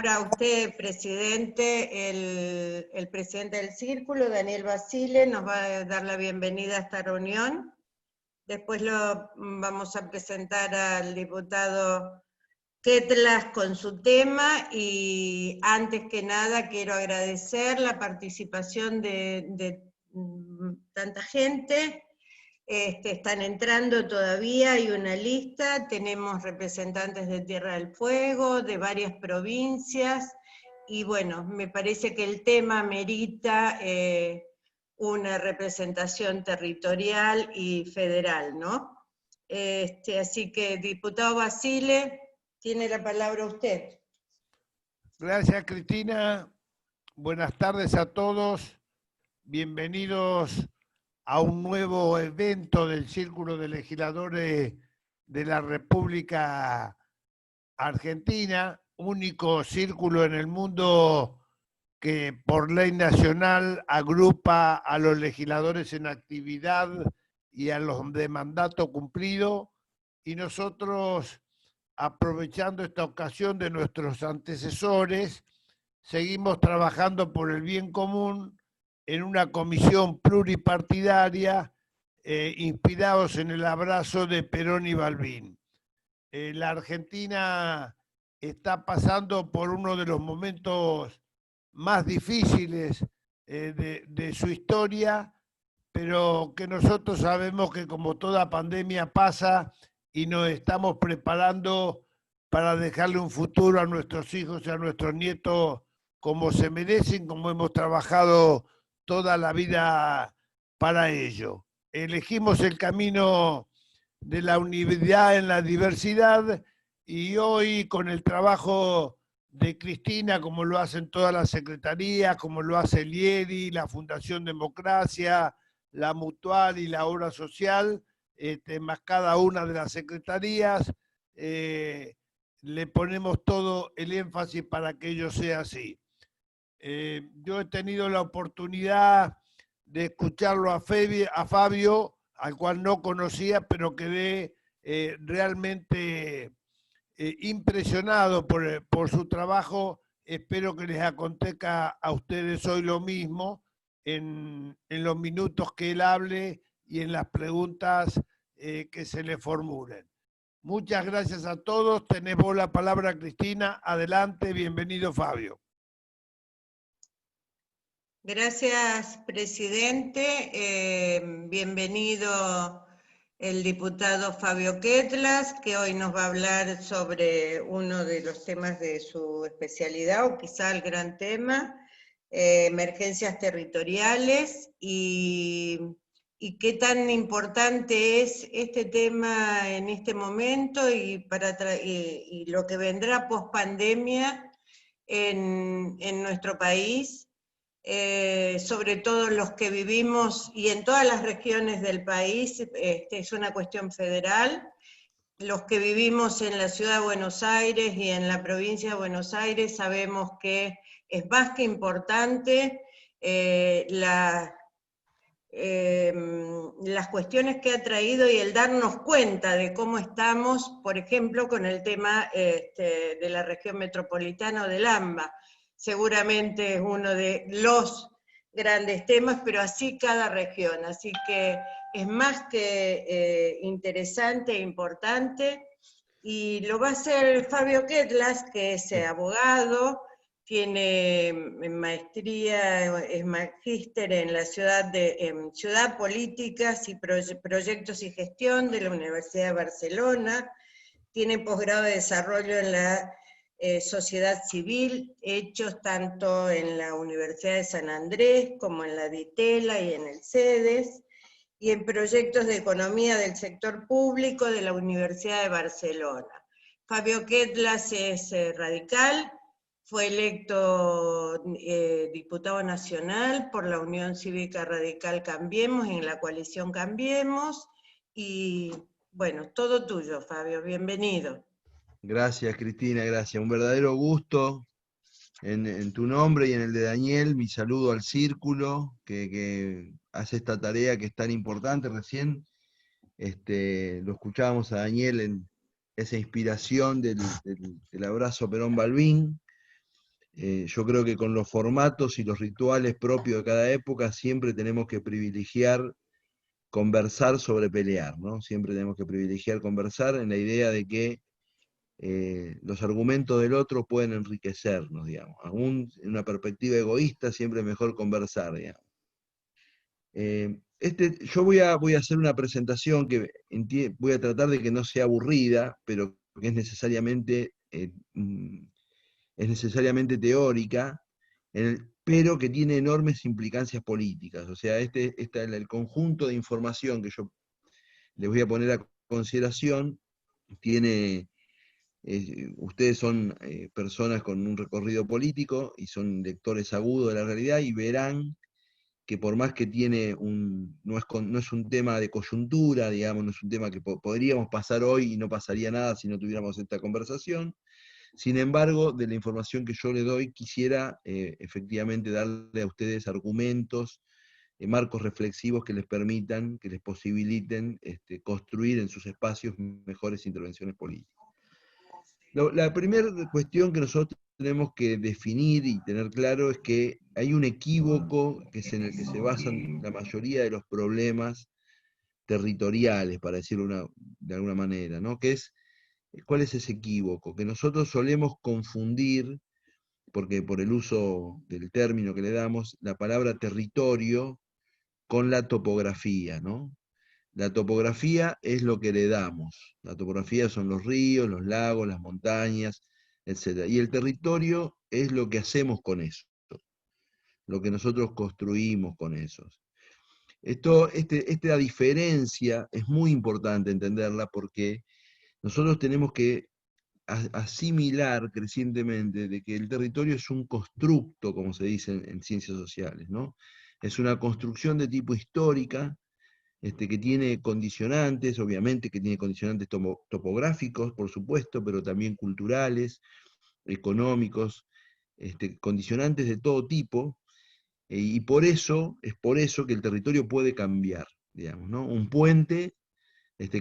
A usted, presidente, el presidente del Círculo, Daniel Basile, nos va a dar la bienvenida a esta reunión. Después lo vamos a presentar al diputado Ketlas con su tema, y antes que nada quiero agradecer la participación de tanta gente. Están entrando todavía, hay una lista, tenemos representantes de Tierra del Fuego, de varias provincias, y bueno, me parece que el tema merita una representación territorial y federal, ¿no? Así que, diputado Basile, tiene la palabra usted. Gracias, Cristina. Buenas tardes a todos. Bienvenidos a un nuevo evento del Círculo de Legisladores de la República Argentina, único círculo en el mundo que por ley nacional agrupa a los legisladores en actividad y a los de mandato cumplido, y nosotros, aprovechando esta ocasión de nuestros antecesores, seguimos trabajando por el bien común en una comisión pluripartidaria, inspirados en el abrazo de Perón y Balbín. La Argentina está pasando por uno de los momentos más difíciles de su historia, pero que nosotros sabemos que como toda pandemia pasa y nos estamos preparando para dejarle un futuro a nuestros hijos y a nuestros nietos como se merecen, como hemos trabajado toda la vida para ello. Elegimos el camino de la unidad en la diversidad, y hoy, con el trabajo de Cristina, como lo hacen todas las secretarías, como lo hace el IEDI, la Fundación Democracia, la Mutual y la Obra Social, más cada una de las secretarías, le ponemos todo el énfasis para que ello sea así. Yo he tenido la oportunidad de escucharlo a Fabio, al cual no conocía, pero quedé realmente impresionado por su trabajo. Espero que les acontezca a ustedes hoy lo mismo en los minutos que él hable y en las preguntas que se le formulen. Muchas gracias a todos. Tenés vos la palabra, Cristina. Adelante, bienvenido, Fabio. Gracias, presidente. Bienvenido el diputado Fabio Ketlas, que hoy nos va a hablar sobre uno de los temas de su especialidad, o quizá el gran tema, emergencias territoriales, y qué tan importante es este tema en este momento y lo que vendrá post pandemia en nuestro país. Sobre todo los que vivimos, y en todas las regiones del país, es una cuestión federal. Los que vivimos en la ciudad de Buenos Aires y en la provincia de Buenos Aires sabemos que es más que importante las cuestiones que ha traído y el darnos cuenta de cómo estamos, por ejemplo, con el tema de la región metropolitana o del AMBA. Seguramente es uno de los grandes temas, pero así cada región. Así que es más que interesante e importante, y lo va a hacer Fabio Ketlas, que es abogado, tiene maestría, es magíster en la Ciudad Políticas y Proyectos y Gestión de la Universidad de Barcelona, tiene posgrado de Desarrollo en la Sociedad Civil, hechos tanto en la Universidad de San Andrés como en la DITELA y en el CEDES, y en Proyectos de Economía del Sector Público de la Universidad de Barcelona. Fabio Ketlas es radical, fue electo diputado nacional por la Unión Cívica Radical Cambiemos, en la coalición Cambiemos, y bueno, todo tuyo, Fabio, bienvenido. Gracias, Cristina, gracias. Un verdadero gusto en tu nombre y en el de Daniel. Mi saludo al círculo que hace esta tarea que es tan importante. Recién lo escuchábamos a Daniel en esa inspiración del abrazo Perón-Balbín. Yo creo que con los formatos y los rituales propios de cada época siempre tenemos que privilegiar conversar sobre pelear, ¿no? Siempre tenemos que privilegiar conversar en la idea de que los argumentos del otro pueden enriquecernos, digamos. Aún en una perspectiva egoísta siempre es mejor conversar, digamos. Yo voy a hacer una presentación que voy a tratar de que no sea aburrida, pero que es necesariamente teórica, pero que tiene enormes implicancias políticas. O sea, el conjunto de información que yo les voy a poner a consideración tiene... ustedes son personas con un recorrido político y son lectores agudos de la realidad y verán que por más que no es un tema de coyuntura, digamos, no es un tema que podríamos pasar hoy y no pasaría nada si no tuviéramos esta conversación. Sin embargo, de la información que yo le doy, quisiera efectivamente darle a ustedes argumentos, marcos reflexivos que les permitan, que les posibiliten construir en sus espacios mejores intervenciones políticas. La primera cuestión que nosotros tenemos que definir y tener claro es que hay un equívoco que es en el que se basan la mayoría de los problemas territoriales, para decirlo de alguna manera, ¿no? Que es, ¿cuál es ese equívoco? Que nosotros solemos confundir, porque por el uso del término que le damos, la palabra territorio con la topografía, ¿no? La topografía es lo que heredamos. La topografía son los ríos, los lagos, las montañas, etc. Y el territorio es lo que hacemos con eso, lo que nosotros construimos con esos. Esta diferencia es muy importante entenderla porque nosotros tenemos que asimilar crecientemente de que el territorio es un constructo, como se dice en ciencias sociales, ¿no? Es una construcción de tipo histórica, que tiene condicionantes, obviamente que tiene condicionantes topográficos, por supuesto, pero también culturales, económicos, condicionantes de todo tipo, y es por eso que el territorio puede cambiar, digamos, ¿no? Un puente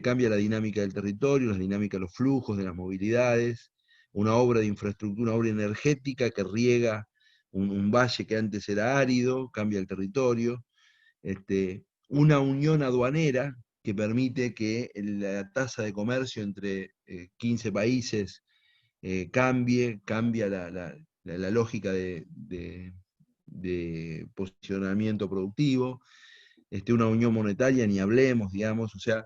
cambia la dinámica del territorio, la dinámica de los flujos, de las movilidades, una obra de infraestructura, una obra energética que riega un valle que antes era árido, cambia el territorio, una unión aduanera que permite que la tasa de comercio entre 15 países cambia la lógica de posicionamiento productivo, una unión monetaria, ni hablemos, digamos, o sea,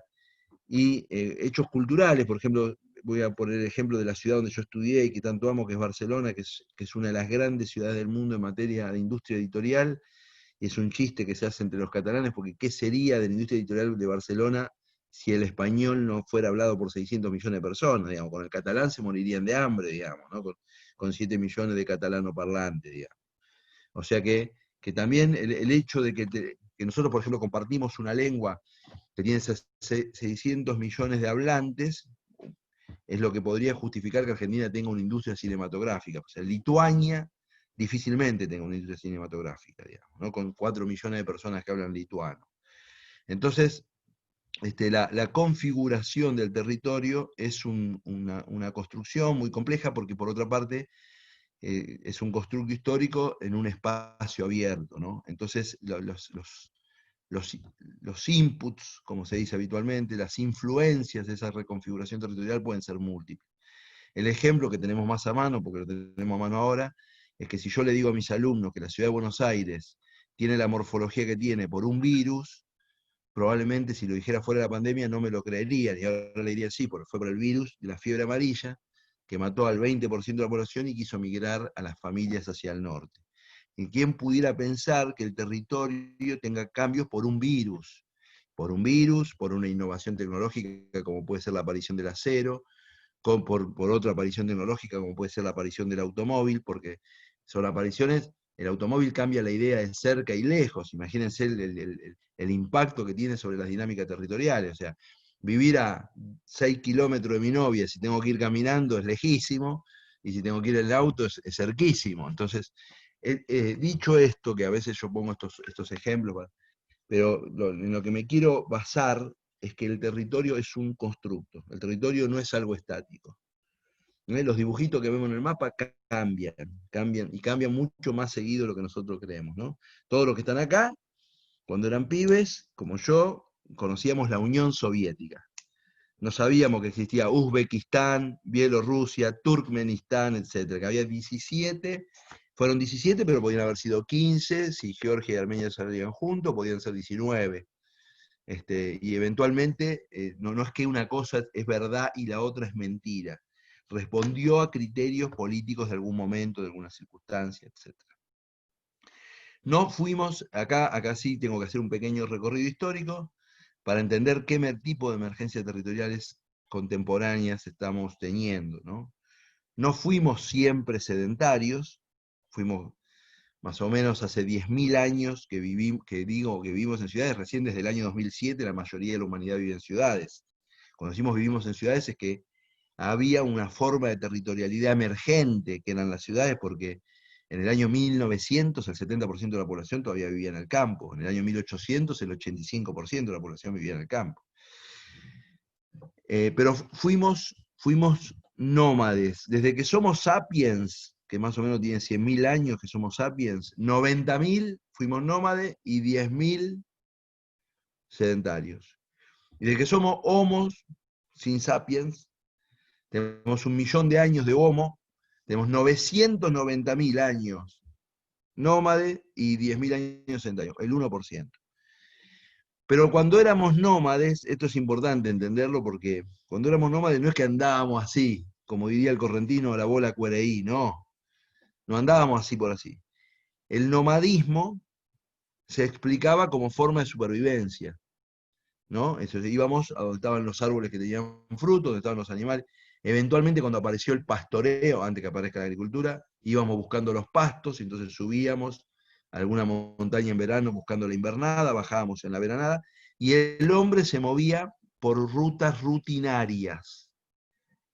y hechos culturales, por ejemplo, voy a poner el ejemplo de la ciudad donde yo estudié y que tanto amo, que es Barcelona, que es una de las grandes ciudades del mundo en materia de industria editorial, y es un chiste que se hace entre los catalanes, porque ¿qué sería de la industria editorial de Barcelona si el español no fuera hablado por 600 millones de personas? Digamos, con el catalán se morirían de hambre, digamos, ¿no? Con 7 millones de catalanoparlantes, digamos. O sea que también el hecho de que nosotros, por ejemplo, compartimos una lengua que tiene 600 millones de hablantes, es lo que podría justificar que Argentina tenga una industria cinematográfica. O sea, Lituania difícilmente tenga una industria cinematográfica, digamos, ¿no? Con 4 millones de personas que hablan lituano. Entonces, la configuración del territorio es una construcción muy compleja porque, por otra parte, es un constructo histórico en un espacio abierto, ¿no? Entonces, los inputs, como se dice habitualmente, las influencias de esa reconfiguración territorial pueden ser múltiples. El ejemplo que tenemos más a mano, porque lo tenemos a mano ahora, es que si yo le digo a mis alumnos que la ciudad de Buenos Aires tiene la morfología que tiene por un virus, probablemente si lo dijera fuera de la pandemia no me lo creerían, y ahora le diría sí, porque fue por el virus de la fiebre amarilla, que mató al 20% de la población y quiso migrar a las familias hacia el norte. ¿Y quién pudiera pensar que el territorio tenga cambios por un virus? Por una innovación tecnológica como puede ser la aparición del acero, por otra aparición tecnológica, como puede ser la aparición del automóvil, porque son apariciones, el automóvil cambia la idea de cerca y lejos. Imagínense el impacto que tiene sobre las dinámicas territoriales. O sea, vivir a 6 kilómetros de mi novia, si tengo que ir caminando, es lejísimo, y si tengo que ir en el auto, es cerquísimo. Entonces, dicho esto, que a veces yo pongo estos ejemplos, pero en lo que me quiero basar es que el territorio es un constructo, el territorio no es algo estático. Los dibujitos que vemos en el mapa cambian y cambian mucho más seguido de lo que nosotros creemos, ¿no? Todos los que están acá, cuando eran pibes, como yo, conocíamos la Unión Soviética. No sabíamos que existía Uzbekistán, Bielorrusia, Turkmenistán, etc. Que había 17, fueron 17, pero podían haber sido 15, si Georgia y Armenia salían juntos, podían ser 19. Y eventualmente, no es que una cosa es verdad y la otra es mentira. Respondió a criterios políticos de algún momento, de alguna circunstancia, etc. No fuimos, acá sí tengo que hacer un pequeño recorrido histórico para entender qué tipo de emergencias territoriales contemporáneas estamos teniendo, ¿no? No fuimos siempre sedentarios, fuimos más o menos hace 10.000 años que vivimos en ciudades. Recién desde el año 2007 la mayoría de la humanidad vive en ciudades. Cuando decimos vivimos en ciudades es que había una forma de territorialidad emergente que eran las ciudades, porque en el año 1900 el 70% de la población todavía vivía en el campo, en el año 1800 el 85% de la población vivía en el campo. Pero fuimos nómades, desde que somos sapiens, que más o menos tienen 100.000 años que somos sapiens, 90.000 fuimos nómades y 10.000 sedentarios. Y desde que somos homos, sin sapiens, tenemos 1.000.000 de años de homo, tenemos 990.000 años nómade y 10.000 años sedentarios, el 1%. Pero cuando éramos nómades, esto es importante entenderlo, porque cuando éramos nómades no es que andábamos así, como diría el correntino, la bola cuereí, no andábamos así por así. El nomadismo se explicaba como forma de supervivencia, ¿no? Íbamos a donde estaban los árboles que tenían frutos, donde estaban los animales. Eventualmente, cuando apareció el pastoreo, antes que aparezca la agricultura, íbamos buscando los pastos, y entonces subíamos a alguna montaña en verano buscando la invernada, bajábamos en la veranada, y el hombre se movía por rutas rutinarias,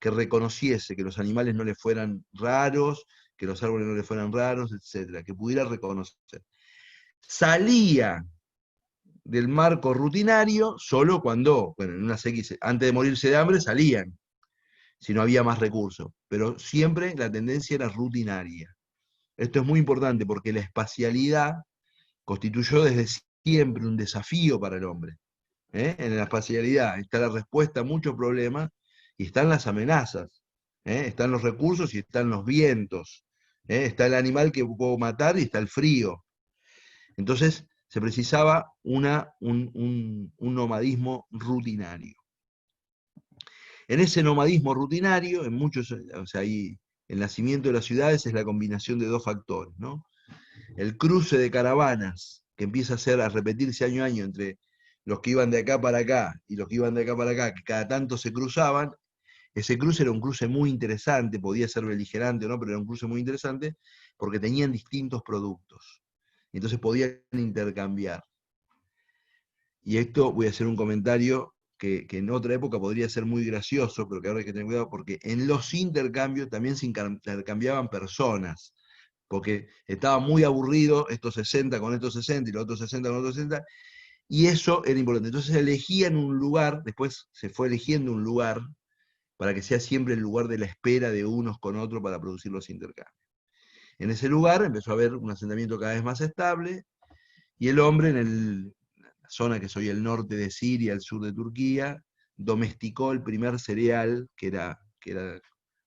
que reconociese que los animales no le fueran raros, que los árboles no le fueran raros, etc., que pudiera reconocer. Salía del marco rutinario solo cuando, bueno, en unas X, antes de morirse de hambre salían, si no había más recursos, pero siempre la tendencia era rutinaria. Esto es muy importante porque la espacialidad constituyó desde siempre un desafío para el hombre. En la espacialidad está la respuesta a muchos problemas y están las amenazas, están los recursos y están los vientos, está el animal que puedo matar y está el frío. Entonces se precisaba un nomadismo rutinario. En ese nomadismo rutinario, en muchos, o sea, ahí, el nacimiento de las ciudades es la combinación de dos factores, ¿no? El cruce de caravanas, que empieza a repetirse año a año entre los que iban de acá para acá y los que iban de acá para acá, que cada tanto se cruzaban. Ese cruce era un cruce muy interesante, podía ser beligerante o no, pero era un cruce muy interesante porque tenían distintos productos. Y entonces podían intercambiar. Y esto voy a hacer un comentario que en otra época podría ser muy gracioso, pero que ahora hay que tener cuidado, porque en los intercambios también se intercambiaban personas, porque estaba muy aburrido estos 60 con estos 60 y los otros 60 con otros 60, y eso era importante. Entonces elegían un lugar, después se fue eligiendo un lugar, para que sea siempre el lugar de la espera de unos con otros para producir los intercambios. En ese lugar empezó a haber un asentamiento cada vez más estable, y el hombre en la zona que soy el norte de Siria, el sur de Turquía, domesticó el primer cereal, que era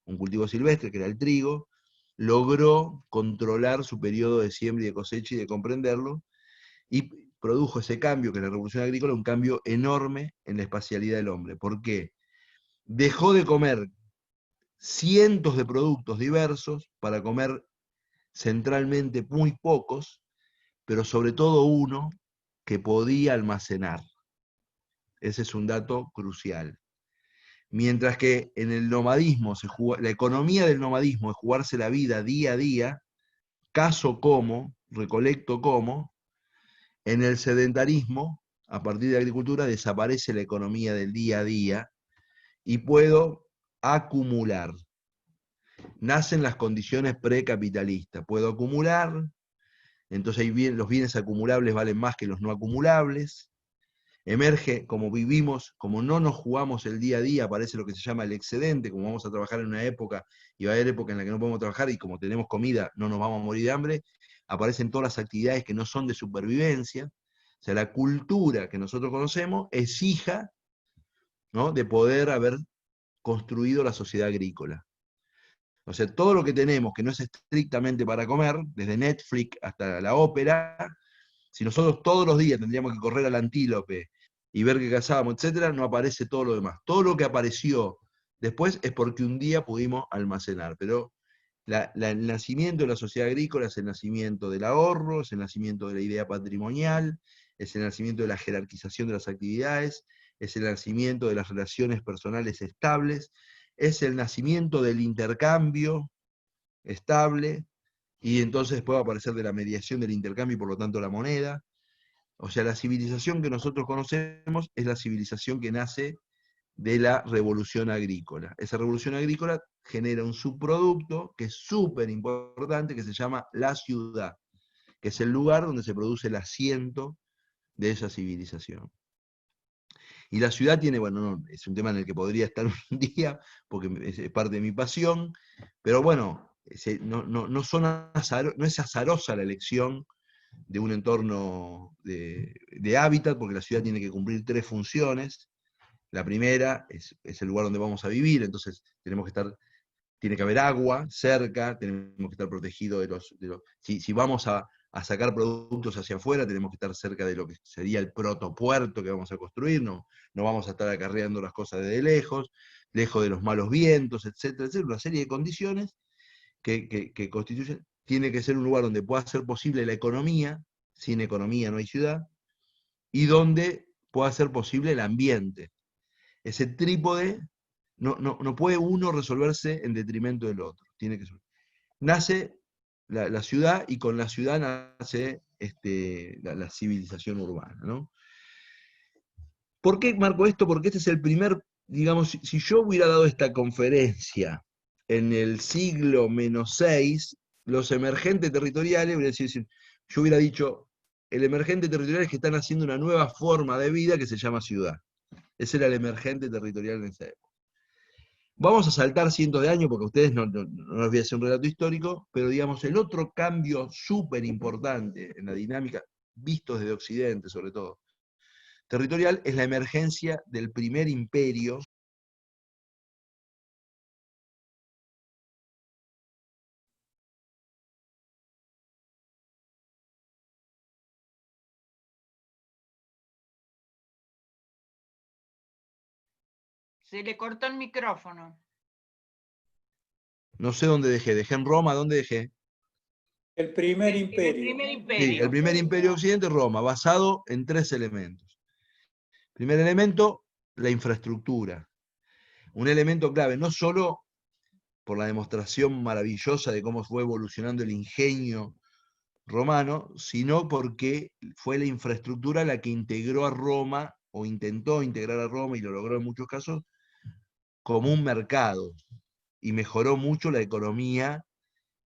un cultivo silvestre, que era el trigo, logró controlar su periodo de siembra y de cosecha y de comprenderlo, y produjo ese cambio, que es la revolución agrícola, un cambio enorme en la espacialidad del hombre. ¿Por qué? Dejó de comer cientos de productos diversos para comer centralmente muy pocos, pero sobre todo uno que podía almacenar. Ese es un dato crucial. Mientras que en el nomadismo, la economía del nomadismo es jugarse la vida día a día, cazo como, recolecto como, en el sedentarismo, a partir de la agricultura, desaparece la economía del día a día y puedo acumular. Nacen las condiciones precapitalistas. Puedo acumular, entonces los bienes acumulables valen más que los no acumulables. Emerge, como vivimos, como no nos jugamos el día a día, aparece lo que se llama el excedente, como vamos a trabajar en una época, y va a haber época en la que no podemos trabajar, y como tenemos comida, no nos vamos a morir de hambre, aparecen todas las actividades que no son de supervivencia. O sea, la cultura que nosotros conocemos es hija, ¿no?, de poder haber construido la sociedad agrícola. O sea, todo lo que tenemos que no es estrictamente para comer, desde Netflix hasta la ópera, si nosotros todos los días tendríamos que correr al antílope y ver qué cazábamos, etcétera, no aparece todo lo demás. Todo lo que apareció después es porque un día pudimos almacenar. Pero el nacimiento de la sociedad agrícola es el nacimiento del ahorro, es el nacimiento de la idea patrimonial, es el nacimiento de la jerarquización de las actividades, es el nacimiento de las relaciones personales estables, es el nacimiento del intercambio estable, y entonces después va a aparecer de la mediación del intercambio y por lo tanto la moneda. O sea, la civilización que nosotros conocemos es la civilización que nace de la revolución agrícola. Esa revolución agrícola genera un subproducto que es súper importante, que se llama la ciudad, que es el lugar donde se produce el asiento de esa civilización. Y la ciudad tiene, bueno, no, es un tema en el que podría estar un día, porque es parte de mi pasión, pero bueno, no es azarosa la elección de un entorno de hábitat, porque la ciudad tiene que cumplir 3 funciones. La primera es el lugar donde vamos a vivir, entonces tiene que haber agua cerca, tenemos que estar protegidos si vamos a sacar productos hacia afuera, tenemos que estar cerca de lo que sería el protopuerto que vamos a construir, no vamos a estar acarreando las cosas desde lejos de los malos vientos, etcétera, etcétera, una serie de condiciones que constituyen. Tiene que ser un lugar donde pueda ser posible la economía, sin economía no hay ciudad, y donde pueda ser posible el ambiente. Ese trípode no puede uno resolverse en detrimento del otro. Tiene que ser. Nace la ciudad, y con la ciudad nace la civilización urbana, ¿no? ¿Por qué marco esto? Porque este es el primer, digamos, si yo hubiera dado esta conferencia en el siglo -6, los emergentes territoriales, yo hubiera dicho, el emergente territorial es que están haciendo una nueva forma de vida que se llama ciudad. Ese era el emergente territorial en esa época. Vamos a saltar cientos de años, porque a ustedes no les voy a hacer un relato histórico, pero digamos, el otro cambio súper importante en la dinámica, visto desde Occidente sobre todo, territorial, es la emergencia del primer imperio. Se le cortó el micrófono. No sé dónde dejé en Roma, ¿dónde dejé? El primer imperio. El primer imperio. Sí, el primer imperio occidente, Roma, basado en 3 elementos. Primer elemento, la infraestructura. Un elemento clave, no solo por la demostración maravillosa de cómo fue evolucionando el ingenio romano, sino porque fue la infraestructura la que integró a Roma, o intentó integrar a Roma, y lo logró en muchos casos, como un mercado, y mejoró mucho la economía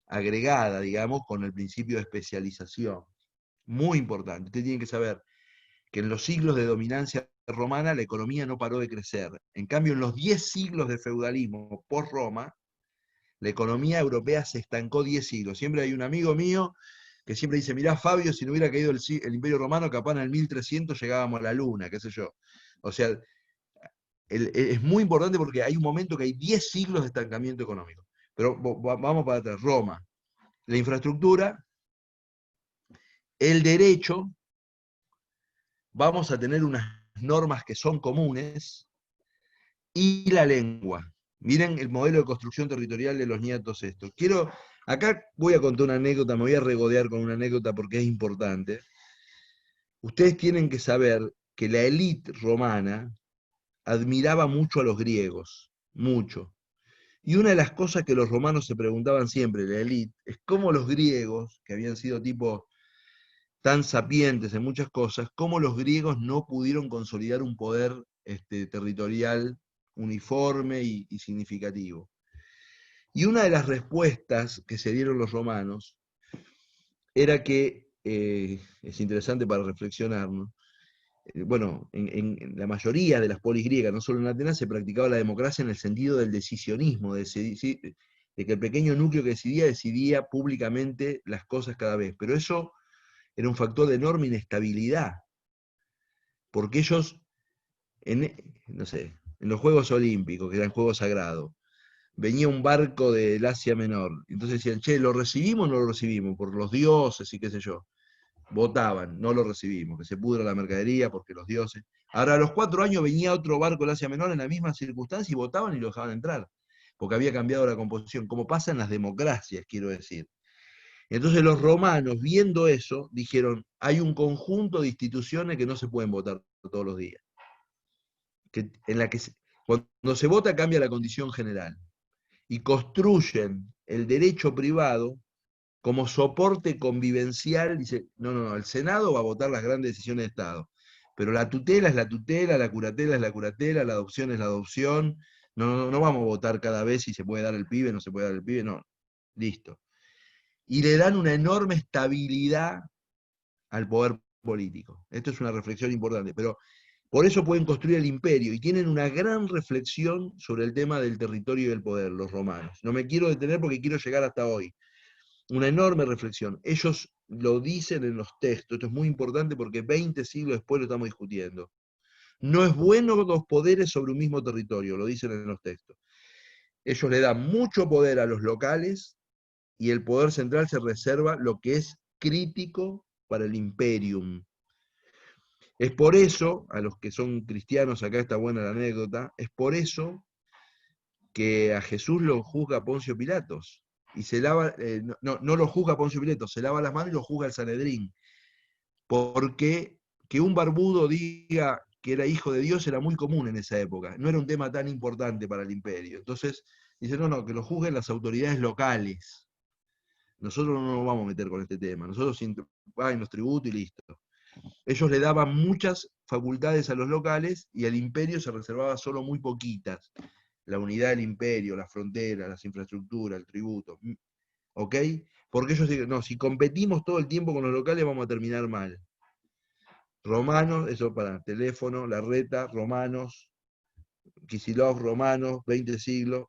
agregada, digamos, con el principio de especialización. Muy importante. Usted tiene que saber que en los siglos de dominancia romana la economía no paró de crecer. En cambio, en los 10 siglos de feudalismo post-Roma, la economía europea se estancó 10 siglos. Siempre hay un amigo mío que siempre dice, mirá, Fabio, si no hubiera caído el Imperio Romano, capaz en el 1300 llegábamos a la Luna, qué sé yo. O sea, es muy importante porque hay un momento que hay 10 siglos de estancamiento económico. Pero vamos para atrás. Roma, la infraestructura, el derecho, vamos a tener unas normas que son comunes, y la lengua. Miren el modelo de construcción territorial de los nietos esto. Acá voy a contar una anécdota, me voy a regodear con una anécdota porque es importante. Ustedes tienen que saber que la élite romana admiraba mucho a los griegos, mucho. Y una de las cosas que los romanos se preguntaban siempre, la élite, es cómo los griegos, que habían sido tipos tan sapientes en muchas cosas, cómo los griegos no pudieron consolidar un poder territorial uniforme y significativo. Y una de las respuestas que se dieron los romanos era que, es interesante para reflexionar, ¿no? Bueno, en la mayoría de las polis griegas, no solo en Atenas, se practicaba la democracia en el sentido del decisionismo, de que el pequeño núcleo que decidía públicamente las cosas cada vez. Pero eso era un factor de enorme inestabilidad, porque ellos, no sé, en los Juegos Olímpicos, que eran Juegos Sagrados, venía un barco del Asia Menor, entonces decían, che, ¿lo recibimos o no lo recibimos? Por los dioses y qué sé yo. Votaban, no lo recibimos, que se pudra la mercadería porque los dioses. Ahora a los 4 años venía otro barco del Asia Menor en la misma circunstancia y votaban y lo dejaban entrar, porque había cambiado la composición, como pasa en las democracias, quiero decir. Entonces los romanos, viendo eso, dijeron, hay un conjunto de instituciones que no se pueden votar todos los días. En la que cuando se vota cambia la condición general. Y construyen el derecho privado como soporte convivencial. Dice, no, el Senado va a votar las grandes decisiones de Estado, pero la tutela es la tutela, la curatela es la curatela, la adopción es la adopción. No vamos a votar cada vez si se puede dar el pibe, no se puede dar el pibe, no. Listo. Y le dan una enorme estabilidad al poder político. Esto es una reflexión importante, pero por eso pueden construir el imperio y tienen una gran reflexión sobre el tema del territorio y del poder, los romanos. No me quiero detener porque quiero llegar hasta hoy. Una enorme reflexión. Ellos lo dicen en los textos, esto es muy importante porque 20 siglos después lo estamos discutiendo. No es bueno dos poderes sobre un mismo territorio, lo dicen en los textos. Ellos le dan mucho poder a los locales y el poder central se reserva lo que es crítico para el imperium. Es por eso, a los que son cristianos, acá está buena la anécdota, es por eso que a Jesús lo juzga Poncio Pilatos. Y se lava, no lo juzga Poncio Pilatos, se lava las manos y lo juzga el Sanedrín. Porque que un barbudo diga que era hijo de Dios era muy común en esa época. No era un tema tan importante para el imperio. Entonces, dice, no, que lo juzguen las autoridades locales. Nosotros no nos vamos a meter con este tema. Nosotros nos tributo y listo. Ellos le daban muchas facultades a los locales y al imperio se reservaba solo muy poquitas. La unidad del imperio, las fronteras, las infraestructuras, el tributo. ¿Ok? Porque ellos dicen, no, si competimos todo el tiempo con los locales vamos a terminar mal. Romanos, eso para teléfono, Larreta, romanos, Kicillof, romanos, 20 siglos.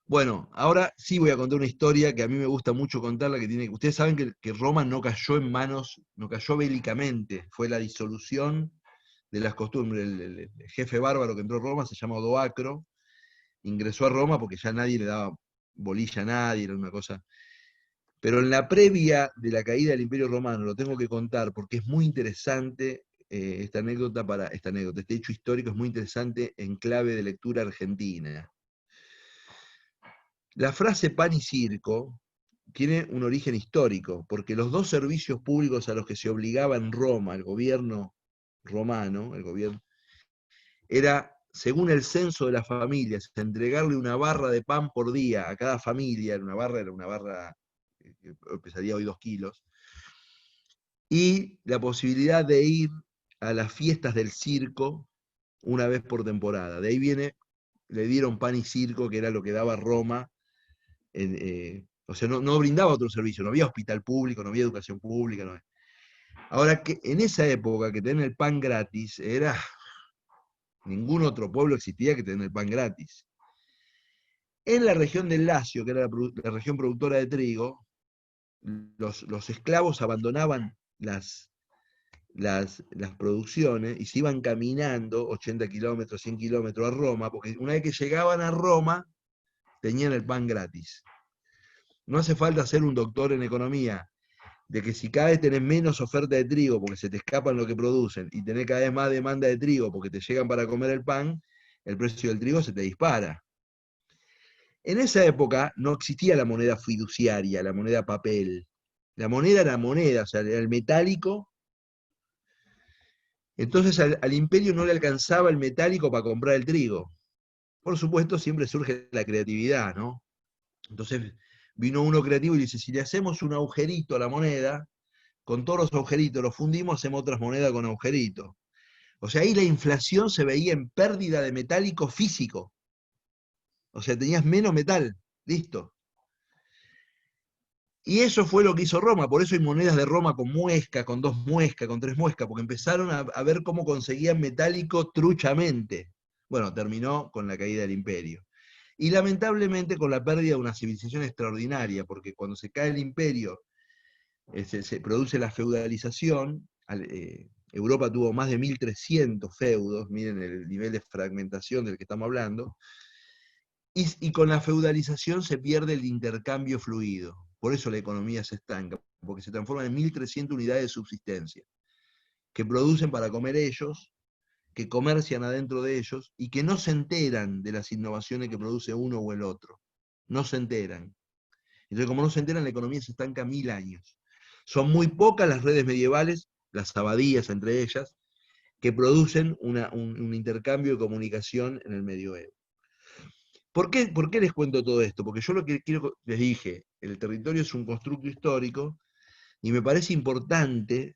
Bueno, ahora sí voy a contar una historia que a mí me gusta mucho contarla, que tiene. Ustedes saben que Roma no cayó en manos, no cayó bélicamente, fue la disolución de las costumbres. El jefe bárbaro que entró a Roma se llama Odoacro, ingresó a Roma porque ya nadie le daba bolilla a nadie, era una cosa. Pero en la previa de la caída del Imperio Romano, lo tengo que contar porque es muy interesante este hecho histórico es muy interesante en clave de lectura argentina. La frase pan y circo tiene un origen histórico, porque los dos servicios públicos a los que se obligaba en Roma el gobierno romano, era, según el censo de las familias, entregarle una barra de pan por día a cada familia, era una barra que pesaría hoy 2 kilos, y la posibilidad de ir a las fiestas del circo una vez por temporada. De ahí viene, le dieron pan y circo, que era lo que daba Roma. O sea, no brindaba otro servicio, no había hospital público, no había educación pública. No. Ahora, que en esa época que tener el pan gratis, ningún otro pueblo existía que tener el pan gratis. En la región del Lacio, que era la región productora de trigo, los esclavos abandonaban las producciones y se iban caminando 80 kilómetros, 100 kilómetros a Roma, porque una vez que llegaban a Roma, tenían el pan gratis. No hace falta ser un doctor en economía, de que si cada vez tenés menos oferta de trigo porque se te escapan lo que producen y tenés cada vez más demanda de trigo porque te llegan para comer el pan, el precio del trigo se te dispara. En esa época no existía la moneda fiduciaria, la moneda papel. La moneda era moneda, o sea, era el metálico. Entonces al imperio no le alcanzaba el metálico para comprar el trigo. Por supuesto, siempre surge la creatividad, ¿no? Entonces vino uno creativo y dice, si le hacemos un agujerito a la moneda, con todos los agujeritos los fundimos, hacemos otras monedas con agujeritos. O sea, ahí la inflación se veía en pérdida de metálico físico. O sea, tenías menos metal, listo. Y eso fue lo que hizo Roma, por eso hay monedas de Roma con muesca, con 2 muescas, con 3 muescas, porque empezaron a ver cómo conseguían metálico truchamente. Bueno, terminó con la caída del imperio. Y lamentablemente con la pérdida de una civilización extraordinaria, porque cuando se cae el imperio, se produce la feudalización. Europa tuvo más de 1300 feudos, miren el nivel de fragmentación del que estamos hablando, y con la feudalización se pierde el intercambio fluido. Por eso la economía se estanca, porque se transforman en 1300 unidades de subsistencia, que producen para comer ellos, que comercian adentro de ellos, y que no se enteran de las innovaciones que produce uno o el otro. No se enteran. Entonces, como no se enteran, la economía se estanca 1000 años. Son muy pocas las redes medievales, las abadías entre ellas, que producen un intercambio de comunicación en el medioevo. ¿Por qué les cuento todo esto? Porque yo lo que quiero, les dije, el territorio es un constructo histórico, y me parece importante,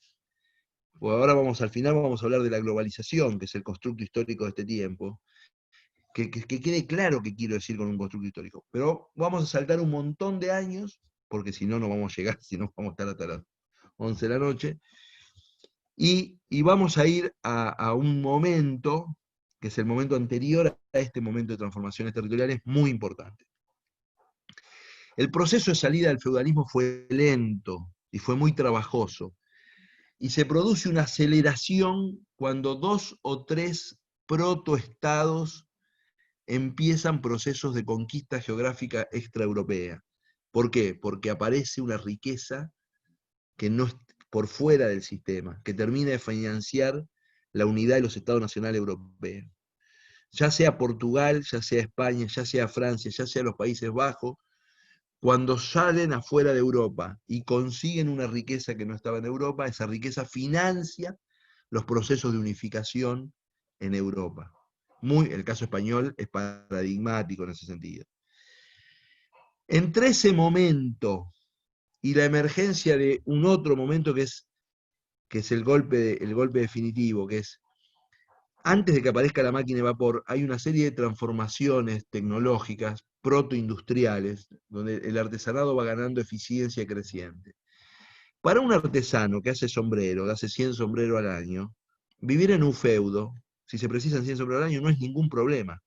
pues ahora al final vamos a hablar de la globalización, que es el constructo histórico de este tiempo, que quede claro qué quiero decir con un constructo histórico. Pero vamos a saltar un montón de años, porque si no, no vamos a llegar, si no vamos a estar hasta las 11 de la noche, y vamos a ir a un momento, que es el momento anterior a este momento de transformaciones territoriales, muy importante. El proceso de salida del feudalismo fue lento y fue muy trabajoso, y se produce una aceleración cuando 2 o 3 protoestados empiezan procesos de conquista geográfica extraeuropea. ¿Por qué? Porque aparece una riqueza que no es por fuera del sistema, que termina de financiar la unidad de los estados nacionales europeos. Ya sea Portugal, ya sea España, ya sea Francia, ya sea los Países Bajos, cuando salen afuera de Europa y consiguen una riqueza que no estaba en Europa, esa riqueza financia los procesos de unificación en Europa. El caso español es paradigmático en ese sentido. Entre ese momento y la emergencia de un otro momento que es el golpe definitivo, que es antes de que aparezca la máquina de vapor, hay una serie de transformaciones tecnológicas protoindustriales, donde el artesanado va ganando eficiencia creciente. Para un artesano que hace sombrero, que hace 100 sombreros al año, vivir en un feudo, si se precisan 100 sombreros al año, no es ningún problema.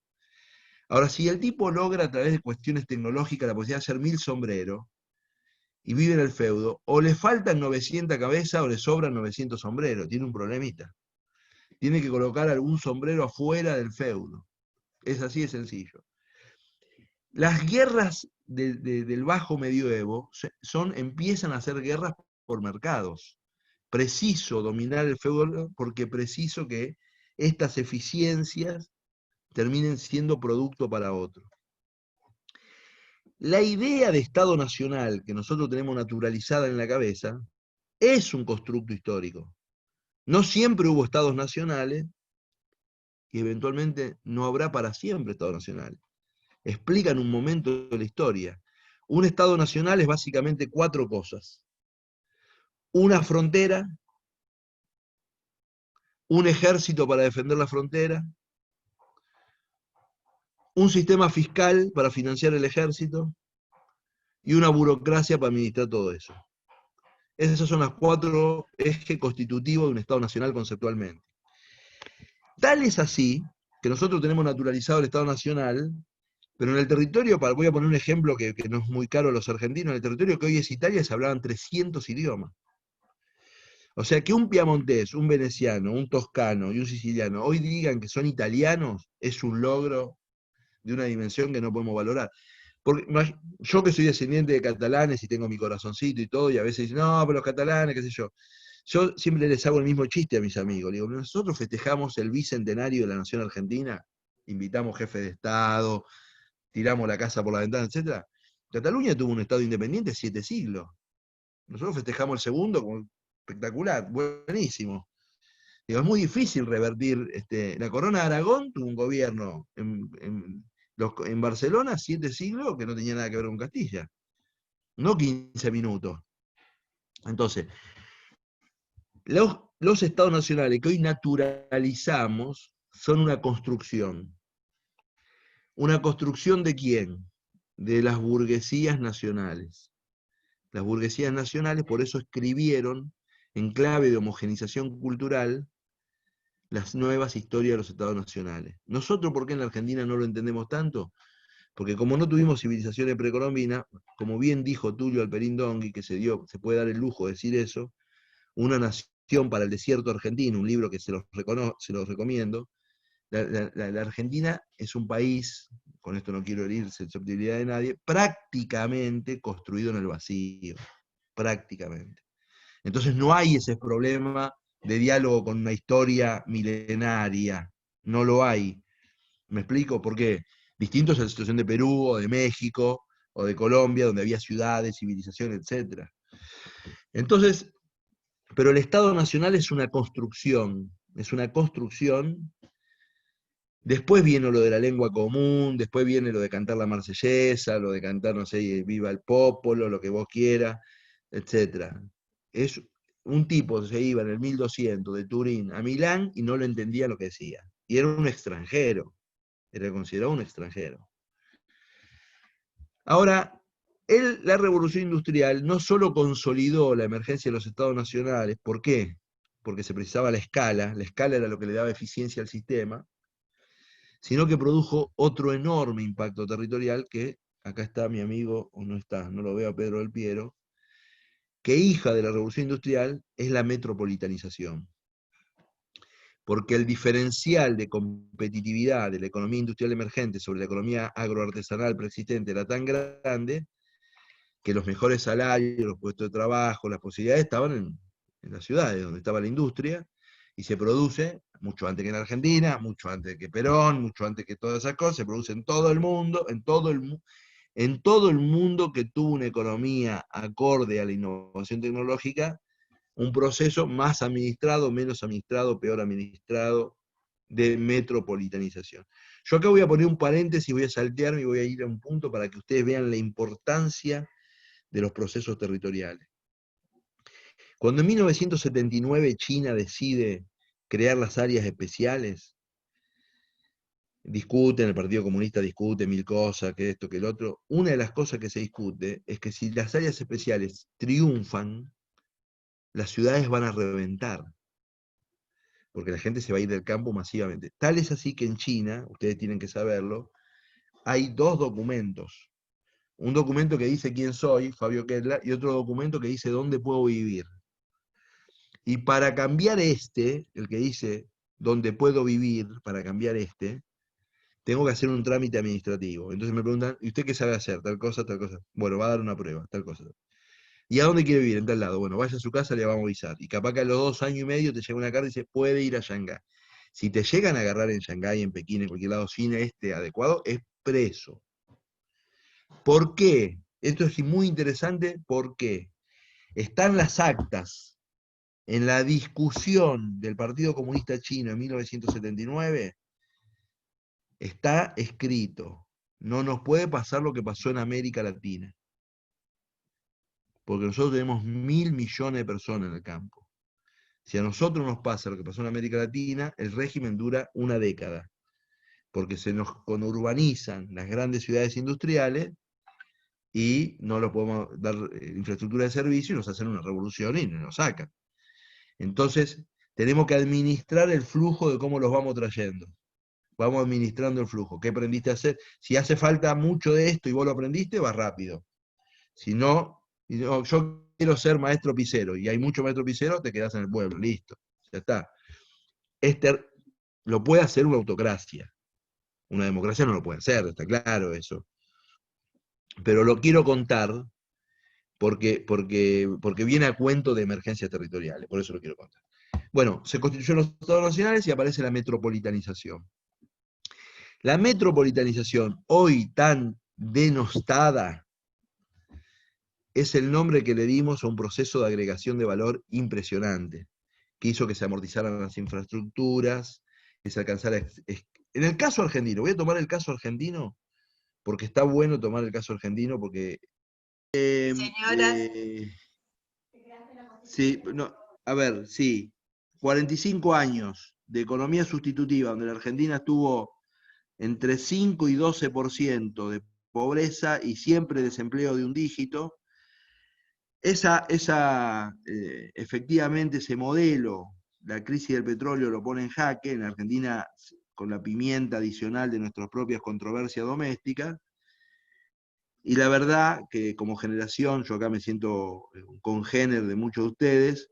Ahora, si el tipo logra a través de cuestiones tecnológicas la posibilidad de hacer 1000 sombreros, y vive en el feudo, o le faltan 900 cabezas o le sobran 900 sombreros, tiene un problemita. Tiene que colocar algún sombrero afuera del feudo. Es así de sencillo. Las guerras del bajo medioevo empiezan a ser guerras por mercados. Preciso dominar el feudo porque preciso que estas eficiencias terminen siendo producto para otro. La idea de Estado Nacional que nosotros tenemos naturalizada en la cabeza es un constructo histórico. No siempre hubo estados nacionales y eventualmente no habrá para siempre estados nacionales. Explican un momento de la historia. Un estado nacional es básicamente 4 cosas. Una frontera, un ejército para defender la frontera, un sistema fiscal para financiar el ejército y una burocracia para administrar todo eso. Esos son los 4 ejes constitutivos de un Estado nacional conceptualmente. Tal es así que nosotros tenemos naturalizado el Estado nacional, pero en el territorio, voy a poner un ejemplo que no es muy caro a los argentinos, en el territorio que hoy es Italia se hablaban 300 idiomas. O sea, que un piamontés, un veneciano, un toscano y un siciliano hoy digan que son italianos es un logro de una dimensión que no podemos valorar. Porque yo que soy descendiente de catalanes y tengo mi corazoncito y todo, y a veces dicen, no, pero los catalanes, qué sé yo. Yo siempre les hago el mismo chiste a mis amigos. Le digo, nosotros festejamos el bicentenario de la nación argentina, invitamos jefe de Estado, tiramos la casa por la ventana, etc. Cataluña tuvo un Estado independiente 7 siglos. Nosotros festejamos el segundo como espectacular, buenísimo. Digo, es muy difícil revertir. La Corona de Aragón tuvo un gobierno en Barcelona 7 siglos que no tenía nada que ver con Castilla. No 15 minutos. Entonces, los estados nacionales que hoy naturalizamos son una construcción. ¿Una construcción de quién? De las burguesías nacionales. Las burguesías nacionales por eso escribieron, en clave de homogenización cultural, las nuevas historias de los estados nacionales. Nosotros, ¿por qué en la Argentina no lo entendemos tanto? Porque como no tuvimos civilizaciones precolombinas, como bien dijo Tulio Alperín Dongui, que se puede dar el lujo de decir eso, Una nación para el desierto argentino, un libro que se los recomiendo. La Argentina es un país, con esto no quiero herir susceptibilidad de nadie, prácticamente construido en el vacío, prácticamente. Entonces no hay ese problema de diálogo con una historia milenaria, no lo hay. ¿Me explico? ¿Por qué? Distinto es la situación de Perú, o de México, o de Colombia, donde había ciudades, civilizaciones, etc. Entonces, pero el Estado Nacional es una construcción, Después viene lo de la lengua común, después viene lo de cantar la marsellesa, lo de cantar, no sé, viva el popolo, lo que vos quieras, etc. Es un tipo que se iba en el 1200 de Turín a Milán y no lo entendía lo que decía. Y era un extranjero, era considerado un extranjero. Ahora, la revolución industrial no solo consolidó la emergencia de los estados nacionales, ¿por qué? Porque se precisaba la escala era lo que le daba eficiencia al sistema, sino que produjo otro enorme impacto territorial que, acá está mi amigo, o no está, no lo veo a Pedro del Piero, que hija de la revolución industrial es la metropolitanización. Porque el diferencial de competitividad de la economía industrial emergente sobre la economía agroartesanal preexistente era tan grande que los mejores salarios, los puestos de trabajo, las posibilidades estaban en las ciudades, donde estaba la industria, y se produce mucho antes que en Argentina, mucho antes que Perón, mucho antes que todas esas cosas, se produce en todo el mundo, en todo el mundo que tuvo una economía acorde a la innovación tecnológica, un proceso más administrado, menos administrado, peor administrado, de metropolitanización. Yo acá voy a poner un paréntesis, voy a saltearme y voy a ir a un punto para que ustedes vean la importancia de los procesos territoriales. Cuando en 1979 China decide crear las áreas especiales, el Partido Comunista discute mil cosas, que esto, que el otro, una de las cosas que se discute es que si las áreas especiales triunfan, las ciudades van a reventar, porque la gente se va a ir del campo masivamente. Tal es así que en China, ustedes tienen que saberlo, hay 2 documentos. Un documento que dice quién soy, Fabio Kettler, y otro documento que dice dónde puedo vivir. Y para cambiar el que dice dónde puedo vivir, para cambiar tengo que hacer un trámite administrativo. Entonces me preguntan, ¿y usted qué sabe hacer? Tal cosa, tal cosa. Bueno, va a dar una prueba, tal cosa. ¿Y a dónde quiere vivir? En tal lado. Bueno, vaya a su casa, le vamos a avisar. Y capaz que a los 2 años y medio te llega una carta y dice, puede ir a Shanghái. Si te llegan a agarrar en Shanghái, en Pekín, en cualquier lado, sin adecuado, es preso. ¿Por qué? Esto es muy interesante, ¿por qué? Están las actas en la discusión del Partido Comunista Chino en 1979, está escrito, no nos puede pasar lo que pasó en América Latina, porque nosotros tenemos 1.000 millones de personas en el campo. Si a nosotros nos pasa lo que pasó en América Latina, el régimen dura una década, porque se nos conurbanizan las grandes ciudades industriales y no les podemos dar infraestructura de servicio y nos hacen una revolución y nos sacan. Entonces, tenemos que administrar el flujo de cómo los vamos trayendo. Vamos administrando el flujo. ¿Qué aprendiste a hacer? Si hace falta mucho de esto y vos lo aprendiste, vas rápido. Si no, yo quiero ser maestro pisero y hay muchos maestros piseros, te quedás en el pueblo, listo, ya está. Lo puede hacer una autocracia. Una democracia no lo puede hacer, está claro eso. Pero lo quiero contar porque viene a cuento de emergencias territoriales, por eso lo quiero contar. Bueno, se constituyeron los estados nacionales y aparece la metropolitanización. La metropolitanización, hoy tan denostada, es el nombre que le dimos a un proceso de agregación de valor impresionante, que hizo que se amortizaran las infraestructuras, que se alcanzara... En el caso argentino, voy a tomar el caso argentino, porque está bueno tomar el caso argentino, porque... Señoras, sí, no, a ver, sí, 45 años de economía sustitutiva, donde la Argentina estuvo entre 5 y 12% de pobreza y siempre desempleo de un dígito. Efectivamente, ese modelo, la crisis del petróleo lo pone en jaque, en Argentina con la pimienta adicional de nuestras propias controversias domésticas, y la verdad que como generación, yo acá me siento un congénere de muchos de ustedes,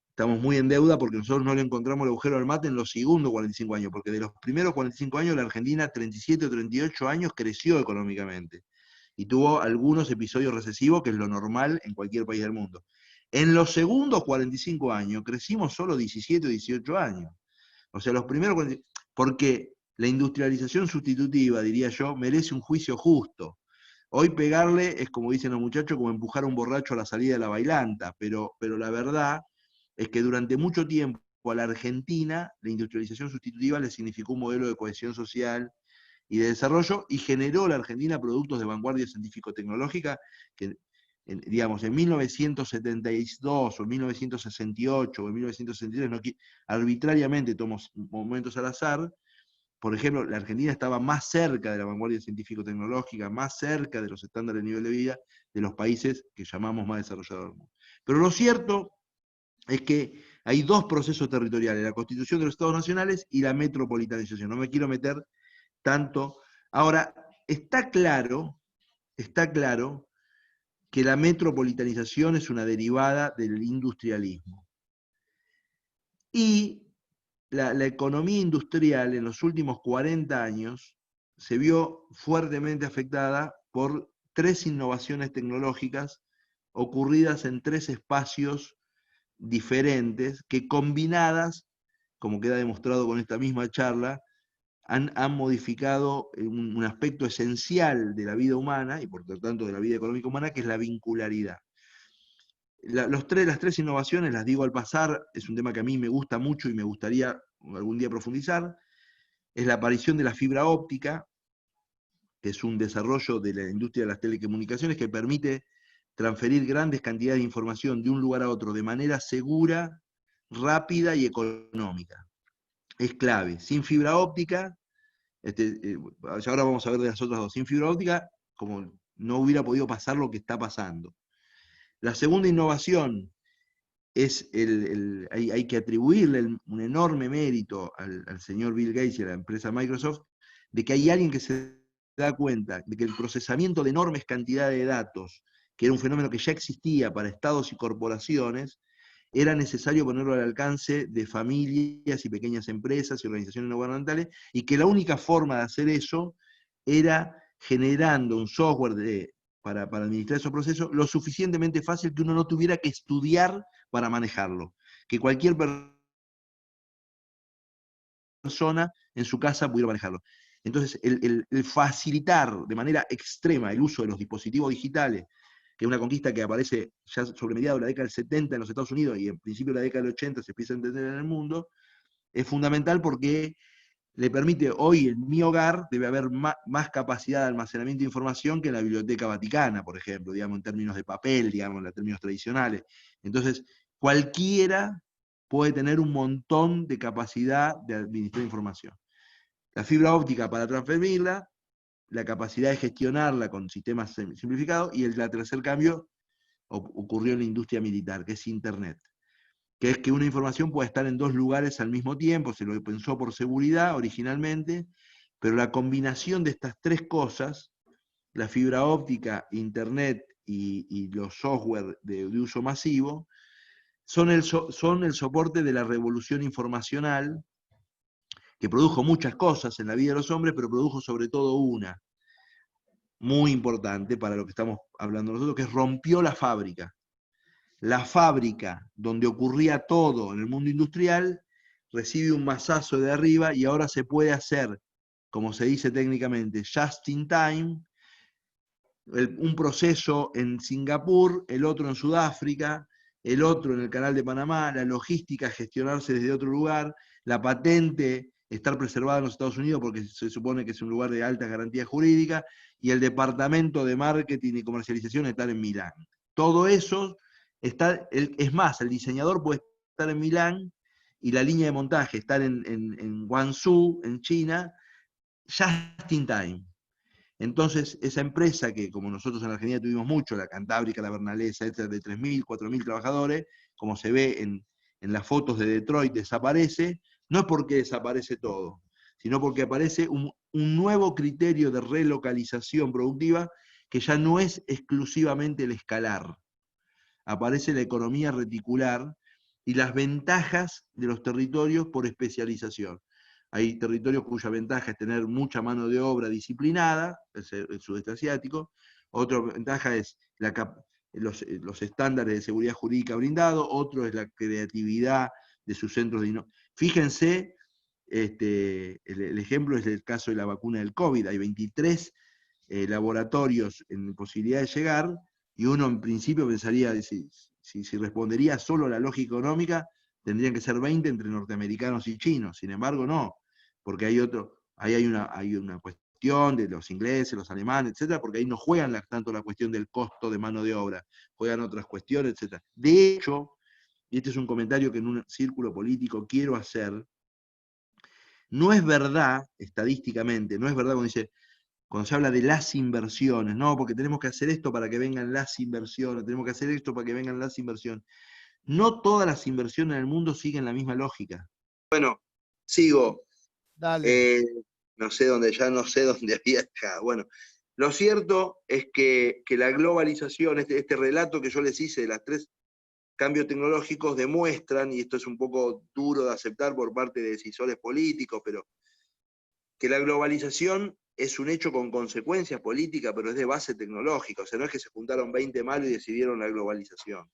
estamos muy en deuda porque nosotros no le encontramos el agujero al mate en los segundos 45 años, porque de los primeros 45 años la Argentina, 37 o 38 años, creció económicamente y tuvo algunos episodios recesivos, que es lo normal en cualquier país del mundo. En los segundos 45 años crecimos solo 17 o 18 años. O sea, los primeros 40, porque la industrialización sustitutiva, diría yo, merece un juicio justo. Hoy pegarle es, como dicen los muchachos, como empujar a un borracho a la salida de la bailanta, pero la verdad es que durante mucho tiempo a la Argentina la industrialización sustitutiva le significó un modelo de cohesión social y de desarrollo, y generó la Argentina productos de vanguardia científico-tecnológica que, digamos, en 1972 o 1968 o en 1963, no, arbitrariamente tomo momentos al azar, por ejemplo, la Argentina estaba más cerca de la vanguardia científico-tecnológica, más cerca de los estándares de nivel de vida de los países que llamamos más desarrollados del mundo. Pero lo cierto es que hay dos procesos territoriales, la constitución de los estados nacionales y la metropolitanización. No me quiero meter tanto. Ahora, está claro que la metropolitanización es una derivada del industrialismo. Y la economía industrial en los últimos 40 años se vio fuertemente afectada por tres innovaciones tecnológicas ocurridas en tres espacios diferentes que combinadas, como queda demostrado con esta misma charla, han modificado un aspecto esencial de la vida humana y por lo tanto de la vida económica humana, que es la vincularidad. Las tres innovaciones, las digo al pasar, es un tema que a mí me gusta mucho y me gustaría algún día profundizar, es la aparición de la fibra óptica, que es un desarrollo de la industria de las telecomunicaciones que permite transferir grandes cantidades de información de un lugar a otro de manera segura, rápida y económica. Es clave. Sin fibra óptica, ahora vamos a ver de las otras dos, sin fibra óptica, como no hubiera podido pasar lo que está pasando. La segunda innovación es, hay que atribuirle un enorme mérito al señor Bill Gates y a la empresa Microsoft, de que hay alguien que se da cuenta de que el procesamiento de enormes cantidades de datos, que era un fenómeno que ya existía para estados y corporaciones, era necesario ponerlo al alcance de familias y pequeñas empresas y organizaciones no gubernamentales, y que la única forma de hacer eso era generando un software para administrar esos procesos lo suficientemente fácil que uno no tuviera que estudiar para manejarlo, que cualquier persona en su casa pudiera manejarlo. Entonces, el facilitar de manera extrema el uso de los dispositivos digitales, que es una conquista que aparece ya sobre mediados de la década del 70 en los Estados Unidos y en principio de la década del 80 se empieza a entender en el mundo, es fundamental porque le permite, hoy en mi hogar debe haber más capacidad de almacenamiento de información que en la Biblioteca Vaticana, por ejemplo, digamos, en términos de papel, digamos, en términos tradicionales. Entonces, cualquiera puede tener un montón de capacidad de administrar información. La fibra óptica para transferirla, la capacidad de gestionarla con sistemas simplificados, y el tercer cambio ocurrió en la industria militar, que es Internet, que es que una información puede estar en dos lugares al mismo tiempo, se lo pensó por seguridad originalmente, pero la combinación de estas tres cosas, la fibra óptica, Internet y los software de uso masivo, son el soporte de la revolución informacional, que produjo muchas cosas en la vida de los hombres, pero produjo sobre todo una, muy importante para lo que estamos hablando nosotros, que rompió la fábrica. La fábrica donde ocurría todo en el mundo industrial recibe un mazazo de arriba y ahora se puede hacer, como se dice técnicamente, just in time, un proceso en Singapur, el otro en Sudáfrica, el otro en el Canal de Panamá, la logística gestionarse desde otro lugar, la patente estar preservada en los Estados Unidos porque se supone que es un lugar de alta garantía jurídica, y el departamento de marketing y comercialización estar en Milán. Todo eso está, es más, el diseñador puede estar en Milán y la línea de montaje estar en Guangzhou, en China, just in time. Entonces, esa empresa que, como nosotros en Argentina tuvimos mucho, la Cantábrica, la Bernalesa, etc., de 3.000, 4.000 trabajadores, como se ve en las fotos de Detroit, desaparece, no es porque desaparece todo, sino porque aparece un nuevo criterio de relocalización productiva que ya no es exclusivamente el escalar. Aparece la economía reticular y las ventajas de los territorios por especialización. Hay territorios cuya ventaja es tener mucha mano de obra disciplinada, el sudeste asiático. Otra ventaja es los estándares de seguridad jurídica brindados. Otro es la creatividad de sus centros de innovación. Fíjense, el ejemplo es el caso de la vacuna del COVID. Hay 23 laboratorios en posibilidad de llegar, y uno en principio pensaría, si respondería solo a la lógica económica, tendrían que ser 20 entre norteamericanos y chinos. Sin embargo, no, porque hay una cuestión de los ingleses, los alemanes, etcétera, porque ahí no juegan tanto la cuestión del costo de mano de obra, juegan otras cuestiones, etcétera. De hecho, y este es un comentario que en un círculo político quiero hacer, no es verdad, estadísticamente, no es verdad cuando se habla de las inversiones, no, porque tenemos que hacer esto para que vengan las inversiones, tenemos que hacer esto para que vengan las inversiones. No todas las inversiones en el mundo siguen la misma lógica. Bueno, sigo. Dale. No sé dónde había dejado. Bueno, lo cierto es que la globalización, este relato que yo les hice de las 3 cambios tecnológicos demuestran, y esto es un poco duro de aceptar por parte de decisores políticos, pero que la globalización es un hecho con consecuencias políticas, pero es de base tecnológica. O sea, no es que se juntaron 20 malos y decidieron la globalización.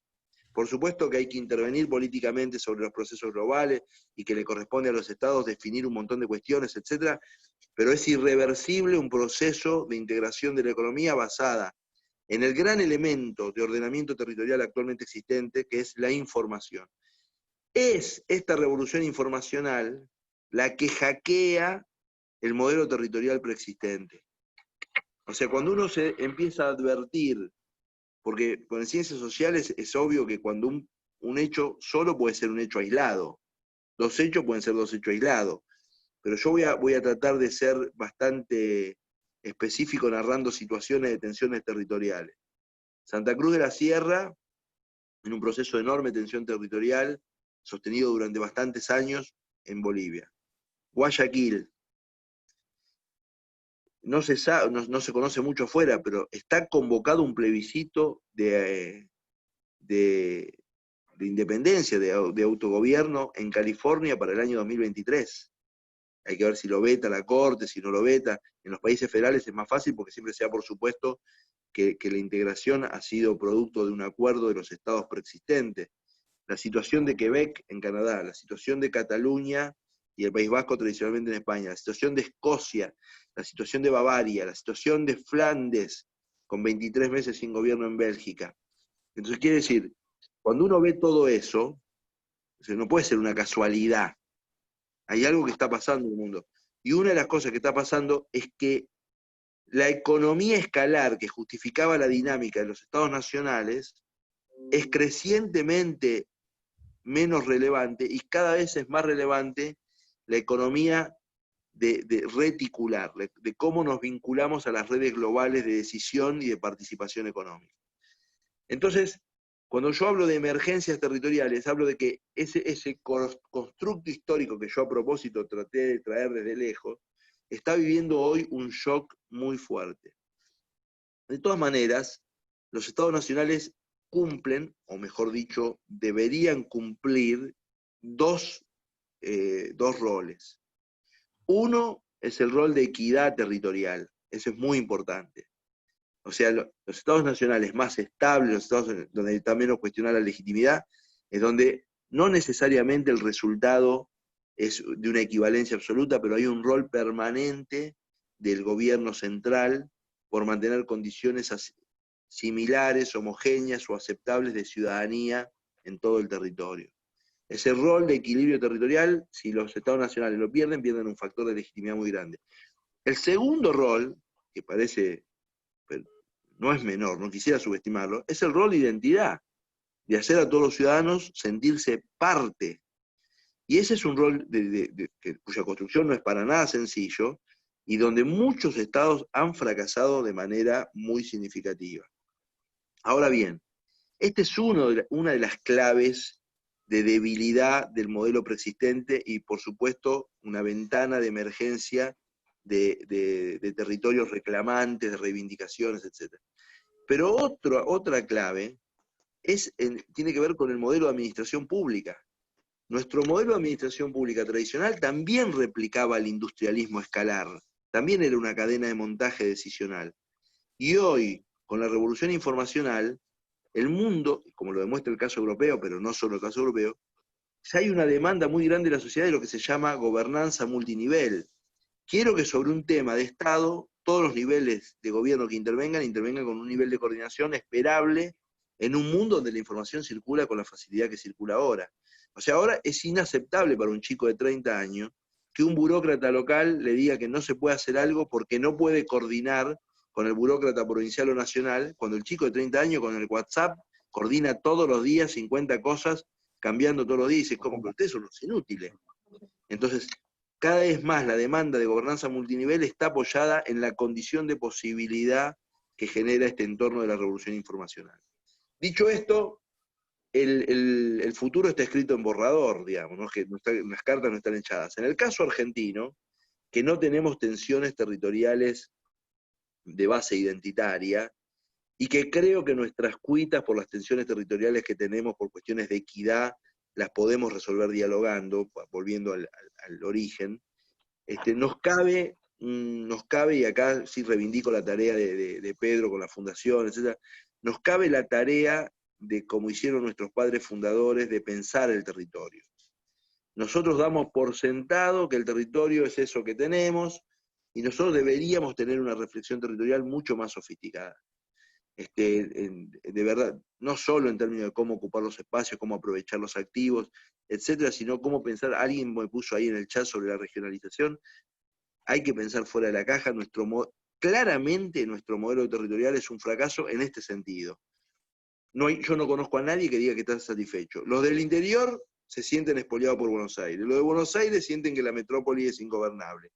Por supuesto que hay que intervenir políticamente sobre los procesos globales y que le corresponde a los estados definir un montón de cuestiones, etc. Pero es irreversible un proceso de integración de la economía basada en el gran elemento de ordenamiento territorial actualmente existente, que es la información. Es esta revolución informacional la que hackea el modelo territorial preexistente. O sea, cuando uno se empieza a advertir, porque con ciencias sociales es obvio que cuando un hecho solo puede ser un hecho aislado, 2 hechos pueden ser 2 hechos aislados, pero yo voy a tratar de ser bastante específico narrando situaciones de tensiones territoriales. Santa Cruz de la Sierra, en un proceso de enorme tensión territorial, sostenido durante bastantes años en Bolivia. Guayaquil, no se conoce mucho afuera, pero está convocado un plebiscito de independencia, de autogobierno en California para el año 2023. Hay que ver si lo veta la Corte, si no lo veta. En los países federales es más fácil porque siempre se da por supuesto que la integración ha sido producto de un acuerdo de los estados preexistentes. La situación de Quebec en Canadá, la situación de Cataluña y el País Vasco tradicionalmente en España, la situación de Escocia, la situación de Bavaria, la situación de Flandes, con 23 meses sin gobierno en Bélgica. Entonces quiere decir, cuando uno ve todo eso, no puede ser una casualidad. Hay algo que está pasando en el mundo. Y una de las cosas que está pasando es que la economía escalar que justificaba la dinámica de los estados nacionales es crecientemente menos relevante y cada vez es más relevante la economía de reticular, de cómo nos vinculamos a las redes globales de decisión y de participación económica. Entonces, cuando yo hablo de emergencias territoriales, hablo de que ese constructo histórico que yo a propósito traté de traer desde lejos, está viviendo hoy un shock muy fuerte. De todas maneras, los estados nacionales cumplen, o mejor dicho, deberían cumplir dos roles. Uno es el rol de equidad territorial, eso es muy importante. O sea, los estados nacionales más estables, los estados donde está menos cuestionada la legitimidad, es donde no necesariamente el resultado es de una equivalencia absoluta, pero hay un rol permanente del gobierno central por mantener condiciones similares, homogéneas o aceptables de ciudadanía en todo el territorio. Ese rol de equilibrio territorial, si los estados nacionales lo pierden un factor de legitimidad muy grande. El segundo rol, que parece, pero no es menor, no quisiera subestimarlo, es el rol de identidad, de hacer a todos los ciudadanos sentirse parte. Y ese es un rol cuya construcción no es para nada sencillo, y donde muchos estados han fracasado de manera muy significativa. Ahora bien, esta es una de las claves de debilidad del modelo preexistente y, por supuesto, una ventana de emergencia de territorios reclamantes, de reivindicaciones, etc. Pero otra clave tiene que ver con el modelo de administración pública. Nuestro modelo de administración pública tradicional también replicaba el industrialismo escalar, también era una cadena de montaje decisional. Y hoy, con la revolución informacional, el mundo, como lo demuestra el caso europeo, pero no solo el caso europeo, ya hay una demanda muy grande de la sociedad de lo que se llama gobernanza multinivel. Quiero que sobre un tema de Estado, todos los niveles de gobierno que intervengan con un nivel de coordinación esperable en un mundo donde la información circula con la facilidad que circula ahora. O sea, ahora es inaceptable para un chico de 30 años que un burócrata local le diga que no se puede hacer algo porque no puede coordinar con el burócrata provincial o nacional, cuando el chico de 30 años con el WhatsApp coordina todos los días 50 cosas, cambiando todos los días, y dice, ¿cómo? Pero ustedes son unos inútiles. Entonces, cada vez más la demanda de gobernanza multinivel está apoyada en la condición de posibilidad que genera este entorno de la revolución informacional. Dicho esto, el futuro está escrito en borrador, digamos, ¿no? Que las cartas no están echadas. En el caso argentino, que no tenemos tensiones territoriales de base identitaria, y que creo que nuestras cuitas por las tensiones territoriales que tenemos por cuestiones de equidad, las podemos resolver dialogando, volviendo al origen, nos cabe, y acá sí reivindico la tarea de Pedro con la fundación, etc., nos cabe la tarea de, como hicieron nuestros padres fundadores, de pensar el territorio. Nosotros damos por sentado que el territorio es eso que tenemos, y nosotros deberíamos tener una reflexión territorial mucho más sofisticada. De verdad, no solo en términos de cómo ocupar los espacios, cómo aprovechar los activos, etcétera, sino cómo pensar. Alguien me puso ahí en el chat sobre la regionalización. Hay que pensar fuera de la caja. Claramente nuestro modelo territorial es un fracaso en este sentido. Yo no conozco a nadie que diga que está satisfecho. Los del interior se sienten expoliados por Buenos Aires. Los de Buenos Aires sienten que la metrópoli es ingobernable.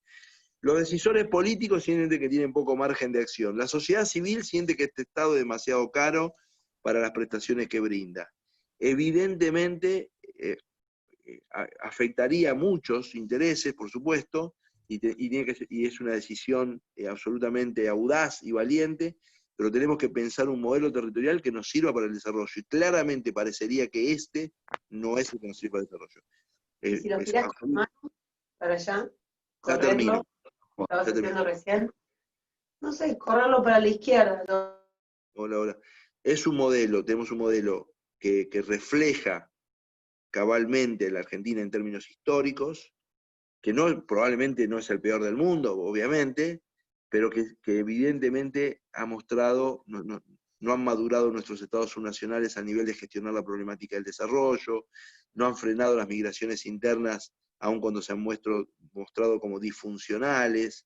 Los decisores políticos sienten que tienen poco margen de acción. La sociedad civil siente que este Estado es demasiado caro para las prestaciones que brinda. Evidentemente, afectaría a muchos intereses, por supuesto, y es una decisión absolutamente audaz y valiente, pero tenemos que pensar un modelo territorial que nos sirva para el desarrollo. Y claramente parecería que este no es el que nos sirve para el desarrollo. Si lo tirás con mano para allá, Ya termino. Estabas haciendo recién. No sé, correrlo para la izquierda. ¿No? Hola. Tenemos un modelo que refleja cabalmente la Argentina en términos históricos, que probablemente no es el peor del mundo, obviamente, pero que evidentemente ha mostrado, no han madurado nuestros estados subnacionales a nivel de gestionar la problemática del desarrollo, no han frenado las migraciones internas, aun cuando se han mostrado como disfuncionales,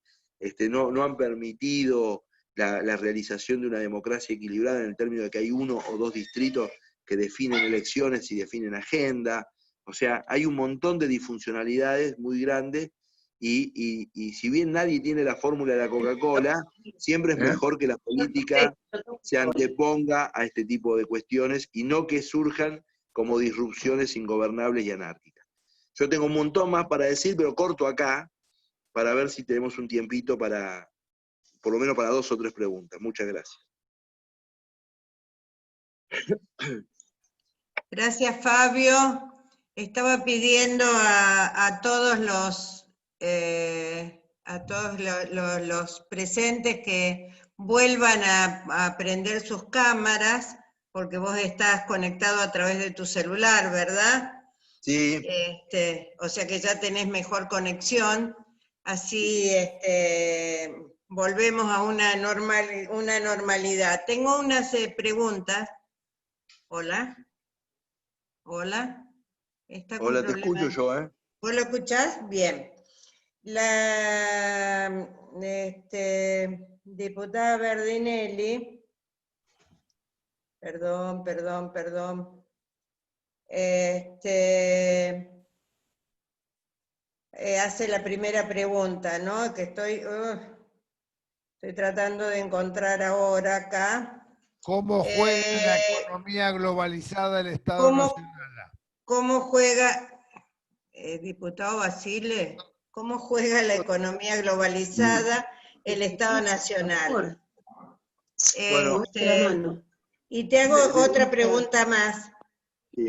no han permitido la realización de una democracia equilibrada en el término de que hay 1 o 2 distritos que definen elecciones y definen agenda. O sea, hay un montón de disfuncionalidades muy grandes, y si bien nadie tiene la fórmula de la Coca-Cola, siempre es mejor que la política se anteponga a este tipo de cuestiones y no que surjan como disrupciones ingobernables y anárquicas. Yo tengo un montón más para decir, pero corto acá para ver si tenemos un tiempito para, por lo menos para 2 o 3 preguntas. Muchas gracias. Gracias, Fabio. Estaba pidiendo a todos los presentes que vuelvan a prender sus cámaras, porque vos estás conectado a través de tu celular, ¿verdad? Sí. O sea que ya tenés mejor conexión, así volvemos a una normalidad. Tengo unas preguntas. Hola. Hola. Está con Hola, te problemas. escucho yo, ¿eh? ¿Vos lo escuchás? Bien. La diputada Berdinelli, perdón. Hace la primera pregunta, ¿no? Que estoy tratando de encontrar ahora acá. ¿Cómo juega en la Eh, economía globalizada el Estado ¿Cómo, Nacional? cómo juega, diputado Basile, cómo juega la economía globalizada el Estado Nacional? Bueno, Moviste la mano. Y te hago otra pregunta más sí.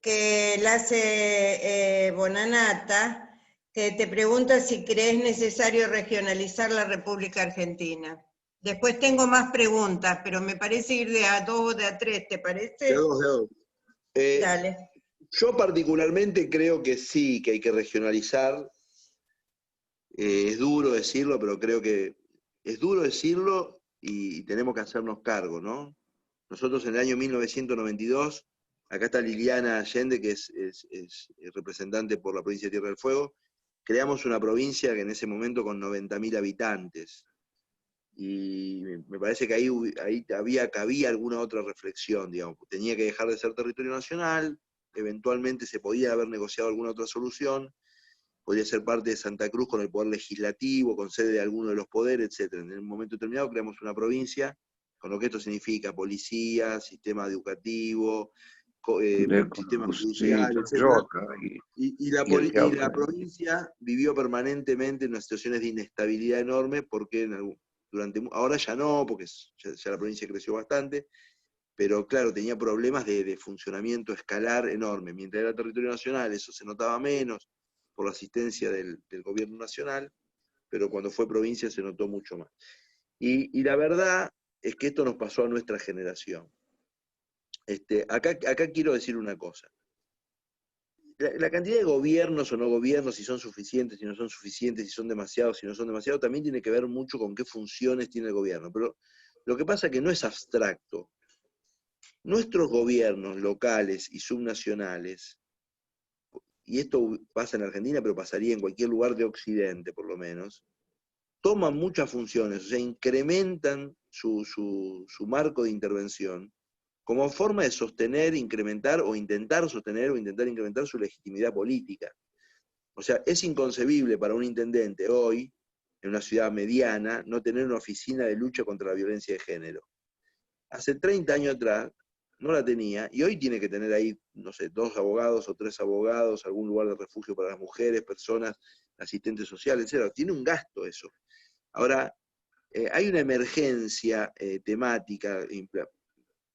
que la hace Bonanata, que te pregunta si crees necesario regionalizar la República Argentina. Después tengo más preguntas, pero me parece ir de a dos o de a tres, ¿te parece? De a dos. Dale. Yo particularmente creo que sí, que hay que regionalizar. Es duro decirlo, pero creo que es duro decirlo y tenemos que hacernos cargo, ¿no? Nosotros en el año 1992, acá está Liliana Allende, que es representante por la provincia de Tierra del Fuego, creamos una provincia que en ese momento con 90.000 habitantes. Y me parece que ahí cabía alguna otra reflexión, digamos. Tenía que dejar de ser territorio nacional, eventualmente se podía haber negociado alguna otra solución, podría ser parte de Santa Cruz con el poder legislativo, con sede de alguno de los poderes, etc. En un momento determinado creamos una provincia, con lo que esto significa policía, sistema educativo, sistema judicial, etc. Y la provincia vivió permanentemente en unas situaciones de inestabilidad enorme, porque ahora ya no, porque ya la provincia creció bastante, pero claro, tenía problemas de funcionamiento escalar enorme. Mientras era territorio nacional, eso se notaba menos por la asistencia del gobierno nacional, pero cuando fue provincia se notó mucho más. Y la verdad es que esto nos pasó a nuestra generación. Acá quiero decir una cosa. La cantidad de gobiernos o no gobiernos, si son suficientes, si no son suficientes, si son demasiados, si no son demasiados, también tiene que ver mucho con qué funciones tiene el gobierno. Pero lo que pasa es que no es abstracto. Nuestros gobiernos locales y subnacionales, y esto pasa en Argentina, pero pasaría en cualquier lugar de Occidente por lo menos, toman muchas funciones, o sea, incrementan su marco de intervención como forma de sostener, incrementar o intentar sostener o intentar incrementar su legitimidad política. O sea, es inconcebible para un intendente hoy, en una ciudad mediana, no tener una oficina de lucha contra la violencia de género. Hace 30 años atrás no la tenía, y hoy tiene que tener ahí, no sé, 2 abogados o 3 abogados, algún lugar de refugio para las mujeres, personas, asistentes sociales, etc. Tiene un gasto eso. Ahora, hay una emergencia temática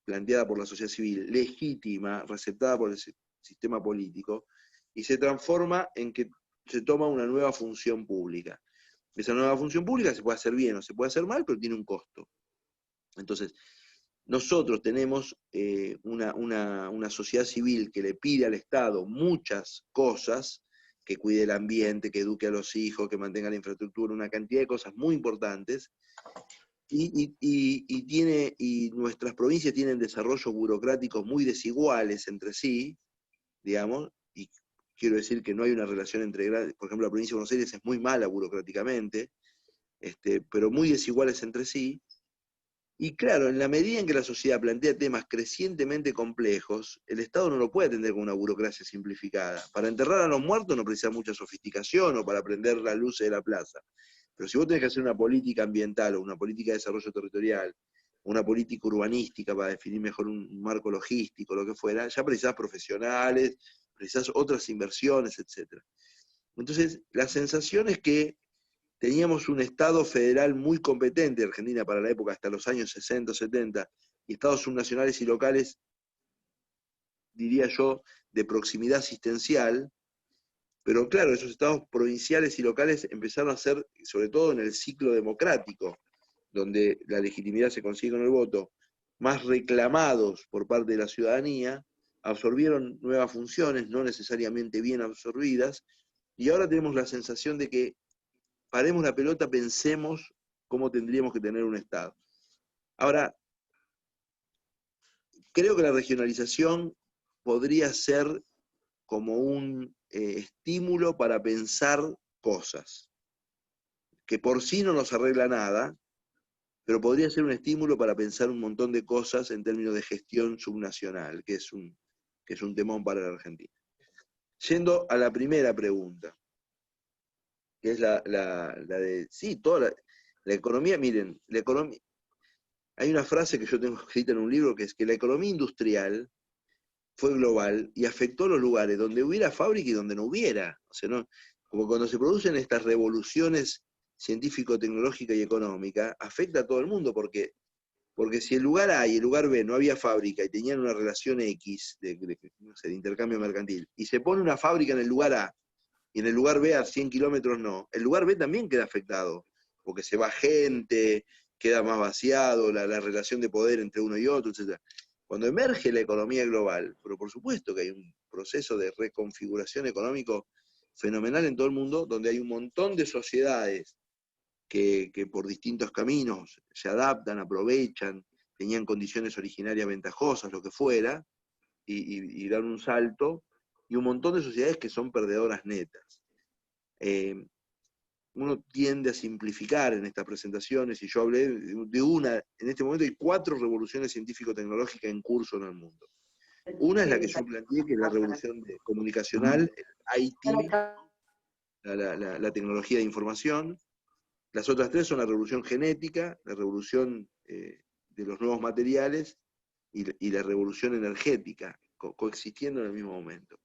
planteada por la sociedad civil, legítima, receptada por el sistema político, y se transforma en que se toma una nueva función pública. Esa nueva función pública se puede hacer bien o se puede hacer mal, pero tiene un costo. Entonces, nosotros tenemos una sociedad civil que le pide al Estado muchas cosas, que cuide el ambiente, que eduque a los hijos, que mantenga la infraestructura, una cantidad de cosas muy importantes, y nuestras provincias tienen desarrollos burocráticos muy desiguales entre sí, digamos, y quiero decir que no hay una relación entre, por ejemplo, la provincia de Buenos Aires es muy mala burocráticamente, pero muy desiguales entre sí. Y claro, en la medida en que la sociedad plantea temas crecientemente complejos, el Estado no lo puede atender con una burocracia simplificada. Para enterrar a los muertos no precisa mucha sofisticación o para prender las luces de la plaza. Pero si vos tenés que hacer una política ambiental o una política de desarrollo territorial, una política urbanística para definir mejor un marco logístico, lo que fuera, ya precisás profesionales, precisás otras inversiones, etc. Entonces, la sensación es que teníamos un Estado federal muy competente en Argentina para la época, hasta los años 60, 70, y estados subnacionales y locales, diría yo, de proximidad asistencial, pero claro, esos estados provinciales y locales empezaron a ser, sobre todo en el ciclo democrático, donde la legitimidad se consigue con el voto, más reclamados por parte de la ciudadanía, absorbieron nuevas funciones, no necesariamente bien absorbidas, y ahora tenemos la sensación de que paremos la pelota, pensemos cómo tendríamos que tener un Estado. Ahora, creo que la regionalización podría ser como un estímulo para pensar cosas, que por sí no nos arregla nada, pero podría ser un estímulo para pensar un montón de cosas en términos de gestión subnacional, que es un temón para la Argentina. Yendo a la primera pregunta, que es la de, sí, toda la economía, miren, la economía, hay una frase que yo tengo escrita en un libro, que es que la economía industrial fue global y afectó a los lugares donde hubiera fábrica y donde no hubiera. O sea, ¿no? Como cuando se producen estas revoluciones científico-tecnológica y económica, afecta a todo el mundo, porque si el lugar A y el lugar B no había fábrica y tenían una relación X no sé, de intercambio mercantil, y se pone una fábrica en el lugar A y en el lugar B a 100 kilómetros no, el lugar B también queda afectado, porque se va gente, queda más vaciado, la relación de poder entre uno y otro, etc. Cuando emerge la economía global, pero por supuesto que hay un proceso de reconfiguración económico fenomenal en todo el mundo, donde hay un montón de sociedades que por distintos caminos se adaptan, aprovechan, tenían condiciones originarias ventajosas, lo que fuera, y dan un salto, y un montón de sociedades que son perdedoras netas. Uno tiende a simplificar en estas presentaciones, y yo hablé de una, en este momento hay 4 revoluciones científico-tecnológicas en curso en el mundo. Una es la que yo planteé, que es la revolución comunicacional, el IT, la tecnología de información. Las otras 3 son la revolución genética, la revolución de los nuevos materiales y la revolución energética, coexistiendo en el mismo momento.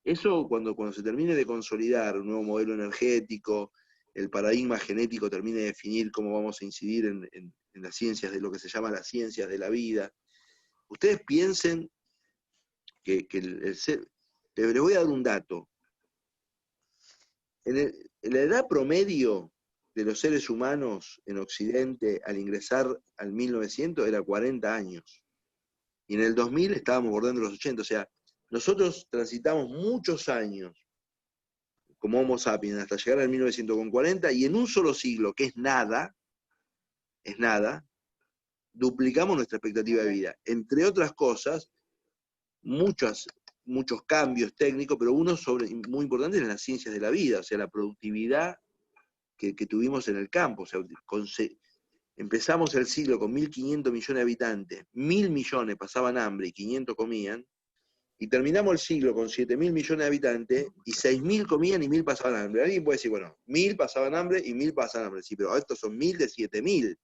Eso cuando se termine de consolidar un nuevo modelo energético, el paradigma genético termine de definir cómo vamos a incidir en las ciencias de lo que se llama las ciencias de la vida. Ustedes piensen que el ser... Les voy a dar un dato. En la edad promedio de los seres humanos en Occidente al ingresar al 1900 era 40 años. Y en el 2000 estábamos bordando los 80. O sea, nosotros transitamos muchos años como Homo sapiens hasta llegar al 1940 y en un solo siglo, que es nada, duplicamos nuestra expectativa de vida. Entre otras cosas, muchos cambios técnicos, pero uno muy importante en las ciencias de la vida, o sea, la productividad que tuvimos en el campo. O sea, empezamos el siglo con 1.500 millones de habitantes, 1.000 millones pasaban hambre y 500 comían, y terminamos el siglo con 7.000 millones de habitantes, y 6.000 comían y 1.000 pasaban hambre. Alguien puede decir, bueno, 1.000 pasaban hambre y 1.000 pasaban hambre. Sí, pero estos son 1.000 de 7.000,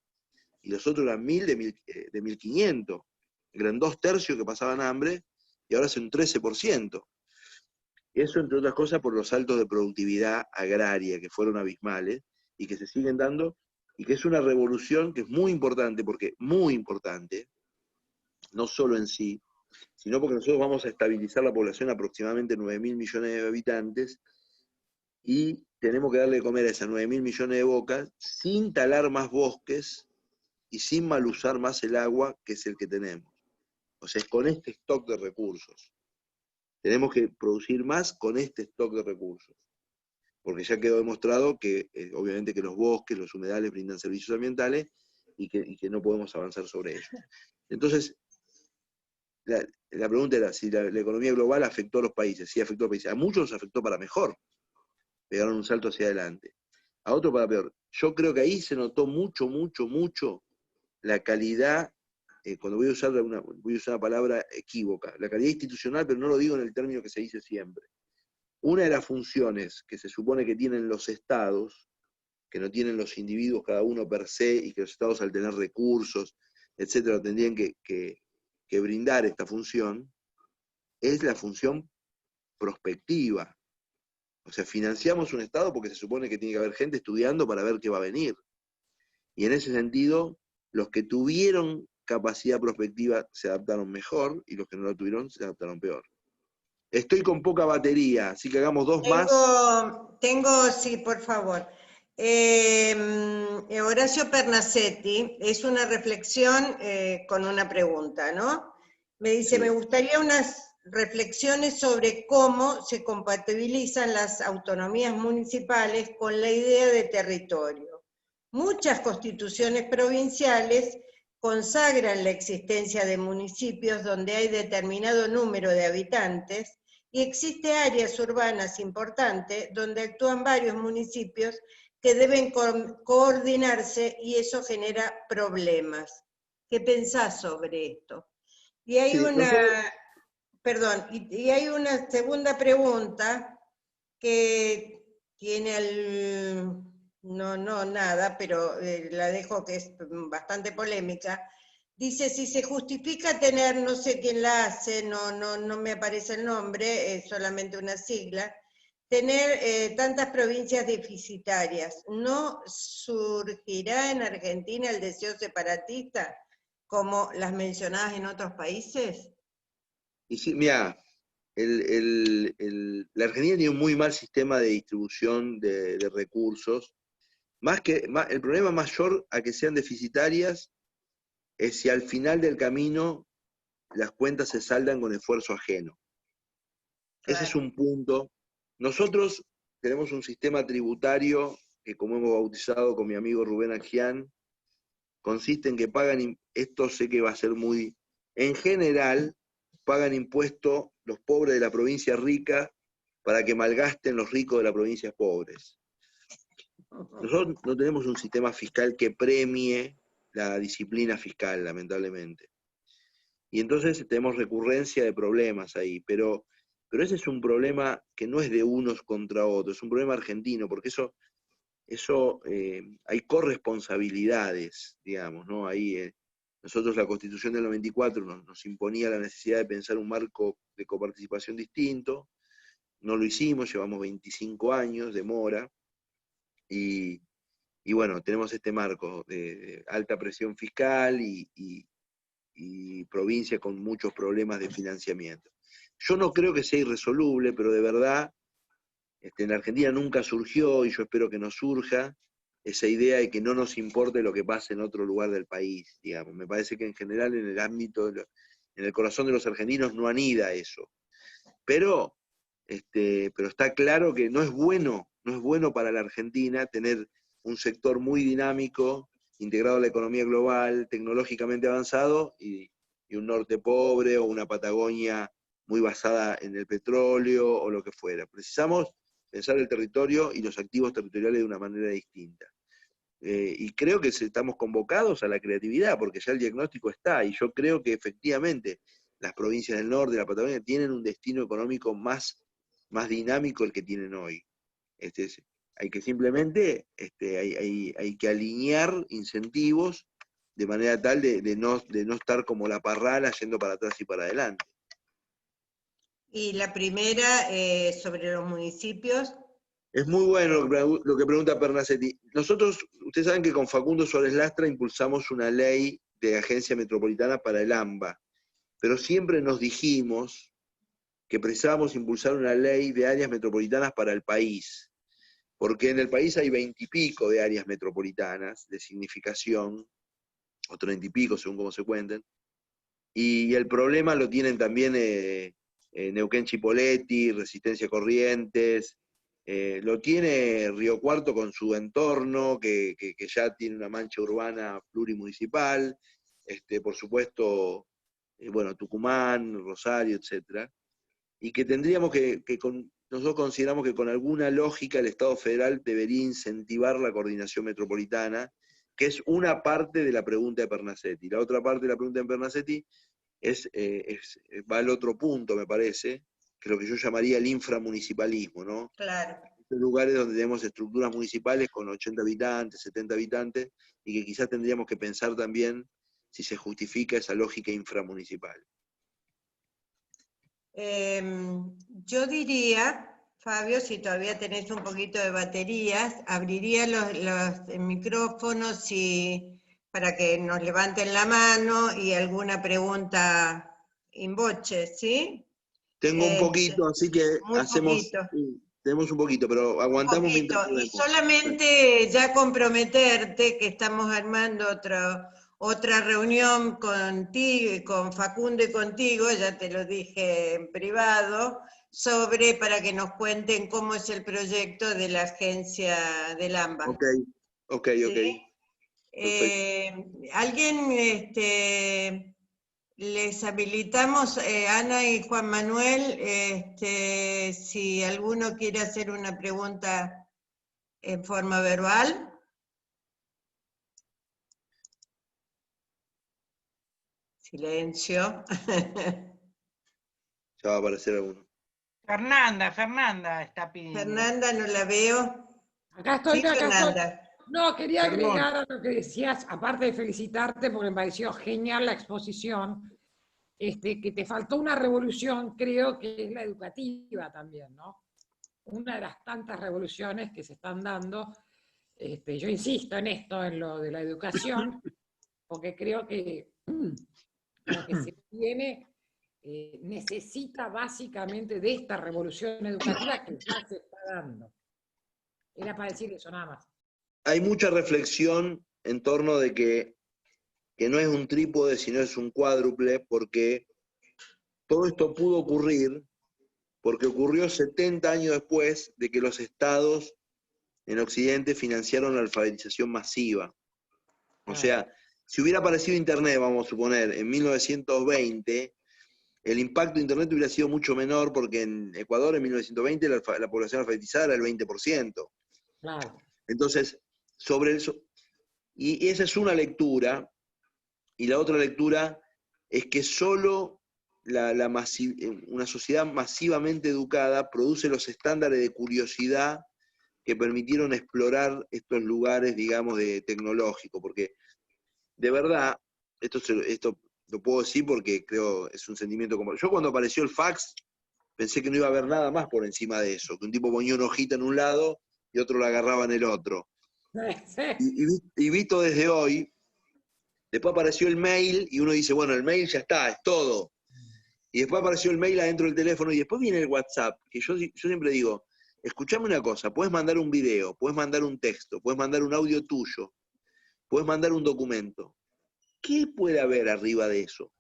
y los otros eran 1.000 de 1.500. Eran 2/3 que pasaban hambre, y ahora son 13%. Eso, entre otras cosas, por los saltos de productividad agraria, que fueron abismales, y que se siguen dando, y que es una revolución que es muy importante, porque muy importante, no solo en sí, sino porque nosotros vamos a estabilizar la población aproximadamente 9.000 millones de habitantes, y tenemos que darle de comer a esas 9.000 millones de bocas sin talar más bosques y sin mal usar más el agua, que es el que tenemos. O sea, es con este stock de recursos. Tenemos que producir más con este stock de recursos. Porque ya quedó demostrado que, obviamente, que los bosques, los humedales brindan servicios ambientales y que no podemos avanzar sobre ellos. Entonces, la pregunta era si la economía global afectó a los países. Sí, afectó a los países. A muchos los afectó para mejor. Pegaron un salto hacia adelante. A otros para peor. Yo creo que ahí se notó mucho la calidad, cuando voy a usar una palabra equívoca, la calidad institucional, pero no lo digo en el término que se dice siempre. Una de las funciones que se supone que tienen los estados, que no tienen los individuos cada uno per se, y que los estados al tener recursos, etcétera, tendrían que brindar esta función, es la función prospectiva. O sea, financiamos un estado porque se supone que tiene que haber gente estudiando para ver qué va a venir. Y en ese sentido, los que tuvieron capacidad prospectiva se adaptaron mejor, y los que no la tuvieron se adaptaron peor. Estoy con poca batería, así que hagamos 2 más. Sí, por favor. Horacio Pernacetti, es una reflexión con una pregunta, ¿no? Me dice, Sí. Me gustaría unas reflexiones sobre cómo se compatibilizan las autonomías municipales con la idea de territorio. Muchas constituciones provinciales consagran la existencia de municipios donde hay determinado número de habitantes y existe áreas urbanas importantes donde actúan varios municipios que deben coordinarse y eso genera problemas. ¿Qué pensás sobre esto? Y hay Sí, y hay una segunda pregunta que tiene nada, pero la dejo que es bastante polémica. Dice, si se justifica tener, no sé quién la hace, no me aparece el nombre, es solamente una sigla, tener tantas provincias deficitarias, ¿no surgirá en Argentina el deseo separatista como las mencionadas en otros países? Y sí, mira, la Argentina tiene un muy mal sistema de distribución de recursos. El problema mayor a que sean deficitarias es si al final del camino las cuentas se saldan con esfuerzo ajeno. Ese es un punto. Nosotros tenemos un sistema tributario que, como hemos bautizado con mi amigo Rubén Agián, consiste en que pagan, esto sé que va a ser muy, en general, pagan impuesto los pobres de la provincia rica para que malgasten los ricos de las provincias pobres. Nosotros no tenemos un sistema fiscal que premie la disciplina fiscal, lamentablemente. Y entonces tenemos recurrencia de problemas ahí, pero ese es un problema que no es de unos contra otros, es un problema argentino, porque hay corresponsabilidades, digamos, ¿no? Ahí nosotros la Constitución del 94 nos imponía la necesidad de pensar un marco de coparticipación distinto, no lo hicimos, llevamos 25 años de mora, y bueno, tenemos este marco de alta presión fiscal y provincia con muchos problemas de financiamiento. Yo no creo que sea irresoluble, pero de verdad, en la Argentina nunca surgió, y yo espero que no surja, esa idea de que no nos importe lo que pase en otro lugar del país, digamos. Me parece que en general en el ámbito, en el corazón de los argentinos no anida eso. Pero está claro que no es bueno para la Argentina tener un sector muy dinámico, integrado a la economía global, tecnológicamente avanzado, y un norte pobre o una Patagonia muy basada en el petróleo o lo que fuera. Precisamos pensar el territorio y los activos territoriales de una manera distinta. Y creo que estamos convocados a la creatividad, porque ya el diagnóstico está, y yo creo que efectivamente las provincias del norte, de la Patagonia, tienen un destino económico más dinámico el que tienen hoy. Hay que simplemente, hay que alinear incentivos de manera tal de no estar como la parrala yendo para atrás y para adelante. Y la primera, sobre los municipios. Es muy bueno lo que pregunta Pernacsetti. Nosotros, ustedes saben que con Facundo Suárez Lastra impulsamos una ley de agencia metropolitana para el AMBA, pero siempre nos dijimos que precisábamos impulsar una ley de áreas metropolitanas para el país, porque en el país hay 20 y pico de áreas metropolitanas de significación, o 30 y pico según cómo se cuenten, y el problema lo tienen también Neuquén Chipoleti, Resistencia Corrientes, lo tiene Río Cuarto con su entorno, que ya tiene una mancha urbana plurimunicipal, por supuesto, bueno, Tucumán, Rosario, etc. Y que tendríamos nosotros consideramos que con alguna lógica el Estado federal debería incentivar la coordinación metropolitana, que es una parte de la pregunta de Pernacsetti. La otra parte de la pregunta de Pernacsetti va al otro punto, me parece, que es lo que yo llamaría el inframunicipalismo, ¿no? Claro. Lugares donde tenemos estructuras municipales con 80 habitantes, 70 habitantes, y que quizás tendríamos que pensar también si se justifica esa lógica inframunicipal. Yo diría, Fabio, si todavía tenés un poquito de baterías, abriría los micrófonos para que nos levanten la mano y alguna pregunta in voce, ¿sí? Tengo un poquito, así que tenemos un poquito, pero aguantamos mientras podemos. Y solamente ya comprometerte que estamos armando otra reunión contigo y con Facundo y contigo, ya te lo dije en privado, para que nos cuenten cómo es el proyecto de la agencia del AMBA. Ok. ¿Sí? ¿Alguien les habilitamos, Ana y Juan Manuel, si alguno quiere hacer una pregunta en forma verbal? Silencio. Ya va a aparecer alguno. Fernanda está pidiendo. Fernanda, no la veo. Acá estoy, Sí, acá estoy. Fernanda. No, quería Perdón. agregar a lo que decías, aparte de felicitarte, porque me pareció genial la exposición, que te faltó una revolución, creo que es la educativa también, ¿no? Una de las tantas revoluciones que se están dando, yo insisto en esto, en lo de la educación, porque creo que lo que se viene necesita básicamente de esta revolución educativa que ya se está dando. Era para decir eso nada más. Hay mucha reflexión en torno de que no es un trípode, sino es un cuádruple, porque todo esto pudo ocurrir porque ocurrió 70 años después de que los estados en Occidente financiaron la alfabetización masiva. O sea, si hubiera aparecido Internet, vamos a suponer, en 1920, el impacto de Internet hubiera sido mucho menor, porque en Ecuador en 1920 la población alfabetizada era el 20%. Claro. Entonces, sobre eso, y esa es una lectura, y la otra lectura es que solo una sociedad masivamente educada produce los estándares de curiosidad que permitieron explorar estos lugares, digamos, de tecnológico, porque de verdad, esto lo puedo decir porque creo es un sentimiento como... Yo cuando apareció el fax, pensé que no iba a haber nada más por encima de eso, que un tipo ponía una hojita en un lado y otro la agarraba en el otro. Y visto desde hoy, después apareció el mail y uno dice, bueno, el mail ya está, es todo. Y después apareció el mail adentro del teléfono y después viene el WhatsApp, que yo siempre digo, escuchame una cosa, puedes mandar un video, puedes mandar un texto, puedes mandar un audio tuyo, puedes mandar un documento. ¿Qué puede haber arriba de eso?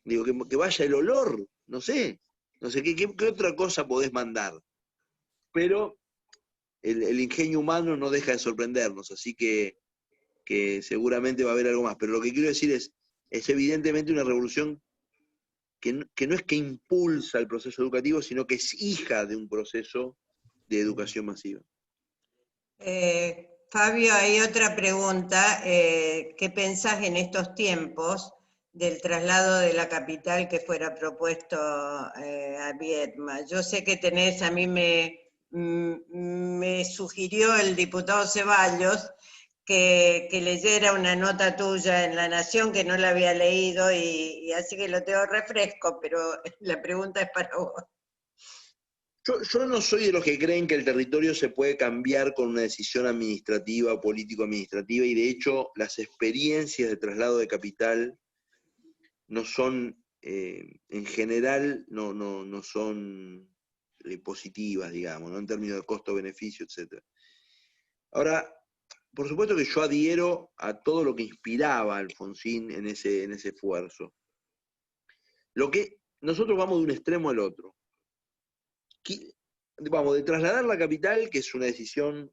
Digo, que vaya el olor, no sé ¿qué otra cosa podés mandar? Pero el ingenio humano no deja de sorprendernos, así que seguramente va a haber algo más. Pero lo que quiero decir es evidentemente una revolución que no es que impulsa el proceso educativo, sino que es hija de un proceso de educación masiva. Fabio, hay otra pregunta. ¿Qué pensás en estos tiempos del traslado de la capital que fuera propuesto a Viedma? Yo sé que tenés, a mí me sugirió el diputado Ceballos que leyera una nota tuya en La Nación, que no la había leído, y así que lo tengo refresco, pero la pregunta es para vos. Yo no soy de los que creen que el territorio se puede cambiar con una decisión administrativa o político-administrativa, y de hecho las experiencias de traslado de capital no son, en general, no son positivas, digamos, ¿no? En términos de costo-beneficio, etc. Ahora, por supuesto que yo adhiero a todo lo que inspiraba a Alfonsín en ese esfuerzo. Nosotros vamos de un extremo al otro. Vamos, de trasladar la capital, que es una decisión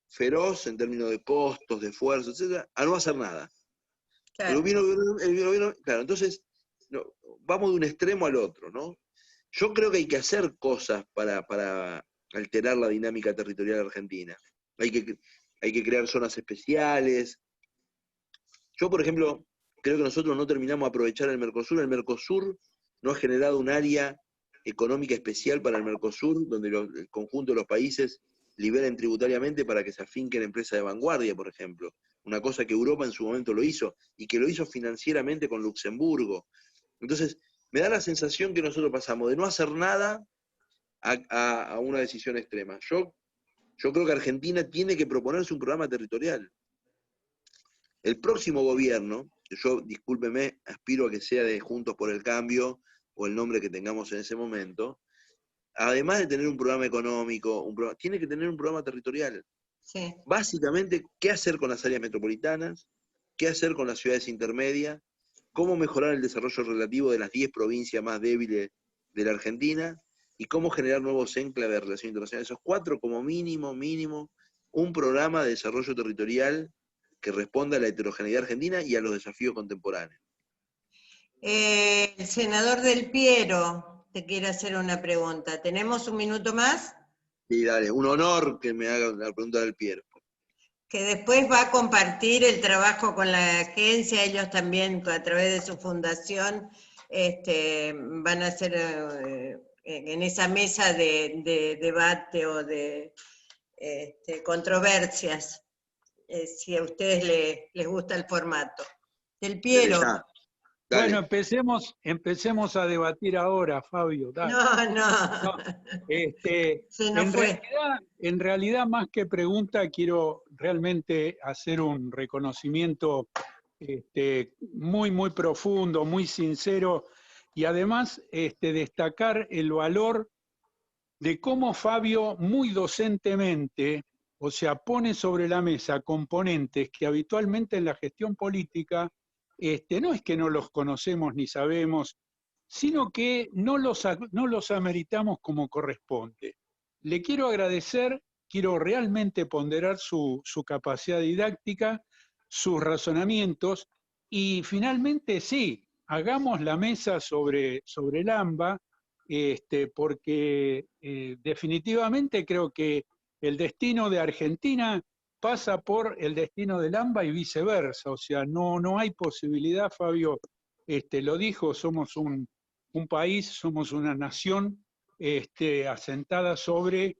feroz en términos de costos, de esfuerzo, etc., a no hacer nada. Claro. Claro, entonces, vamos de un extremo al otro, ¿no? Yo creo que hay que hacer cosas para alterar la dinámica territorial argentina. Hay que crear zonas especiales. Yo, por ejemplo, creo que nosotros no terminamos de aprovechar el Mercosur. El Mercosur no ha generado un área económica especial para el Mercosur, donde el conjunto de los países liberen tributariamente para que se afinquen empresas de vanguardia, por ejemplo. Una cosa que Europa en su momento lo hizo, y que lo hizo financieramente con Luxemburgo. Entonces, me da la sensación que nosotros pasamos de no hacer nada a una decisión extrema. Yo creo que Argentina tiene que proponerse un programa territorial. El próximo gobierno, que yo, discúlpeme, aspiro a que sea de Juntos por el Cambio, o el nombre que tengamos en ese momento, además de tener un programa económico, tiene que tener un programa territorial. Sí. Básicamente, qué hacer con las áreas metropolitanas, qué hacer con las ciudades intermedias, cómo mejorar el desarrollo relativo de las 10 provincias más débiles de la Argentina, y cómo generar nuevos enclaves de relación internacional. Esos 4 como mínimo, un programa de desarrollo territorial que responda a la heterogeneidad argentina y a los desafíos contemporáneos. El senador Del Piero te quiere hacer una pregunta. ¿Tenemos un minuto más? Sí, dale, un honor que me haga la pregunta del Piero. Que después va a compartir el trabajo con la agencia, ellos también a través de su fundación van a hacer en esa mesa de debate o de controversias, si a ustedes les gusta el formato. Del Piero. Dale. Bueno, empecemos a debatir ahora, Fabio. Dale. No. Se nos fue. En realidad, más que pregunta, quiero realmente hacer un reconocimiento muy, muy profundo, muy sincero, y además destacar el valor de cómo Fabio muy docentemente, o sea, pone sobre la mesa componentes que habitualmente en la gestión política no es que no los conocemos ni sabemos, sino que no los ameritamos como corresponde. Le quiero agradecer, quiero realmente ponderar su capacidad didáctica, sus razonamientos, y finalmente sí, hagamos la mesa sobre el AMBA, porque definitivamente creo que el destino de Argentina pasa por el destino del AMBA y viceversa, o sea, no hay posibilidad, Fabio lo dijo, somos un país, somos una nación asentada sobre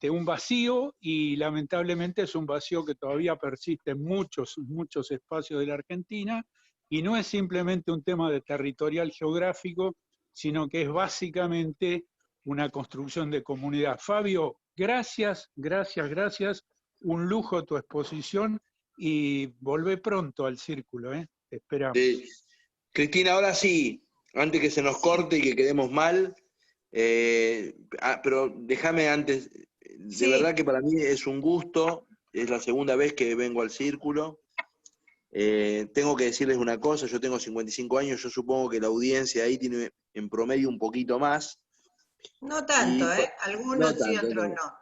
un vacío, y lamentablemente es un vacío que todavía persiste en muchos espacios de la Argentina, y no es simplemente un tema de territorial geográfico, sino que es básicamente una construcción de comunidad. Fabio, gracias, un lujo tu exposición, y volvé pronto al círculo, te esperamos. Cristina, ahora sí, antes que se nos corte y que quedemos mal, pero déjame antes, de verdad que para mí es un gusto, es la segunda vez que vengo al círculo. Tengo que decirles una cosa, yo tengo 55 años, yo supongo que la audiencia ahí tiene en promedio un poquito más. No tanto, algunos no sí, otros no.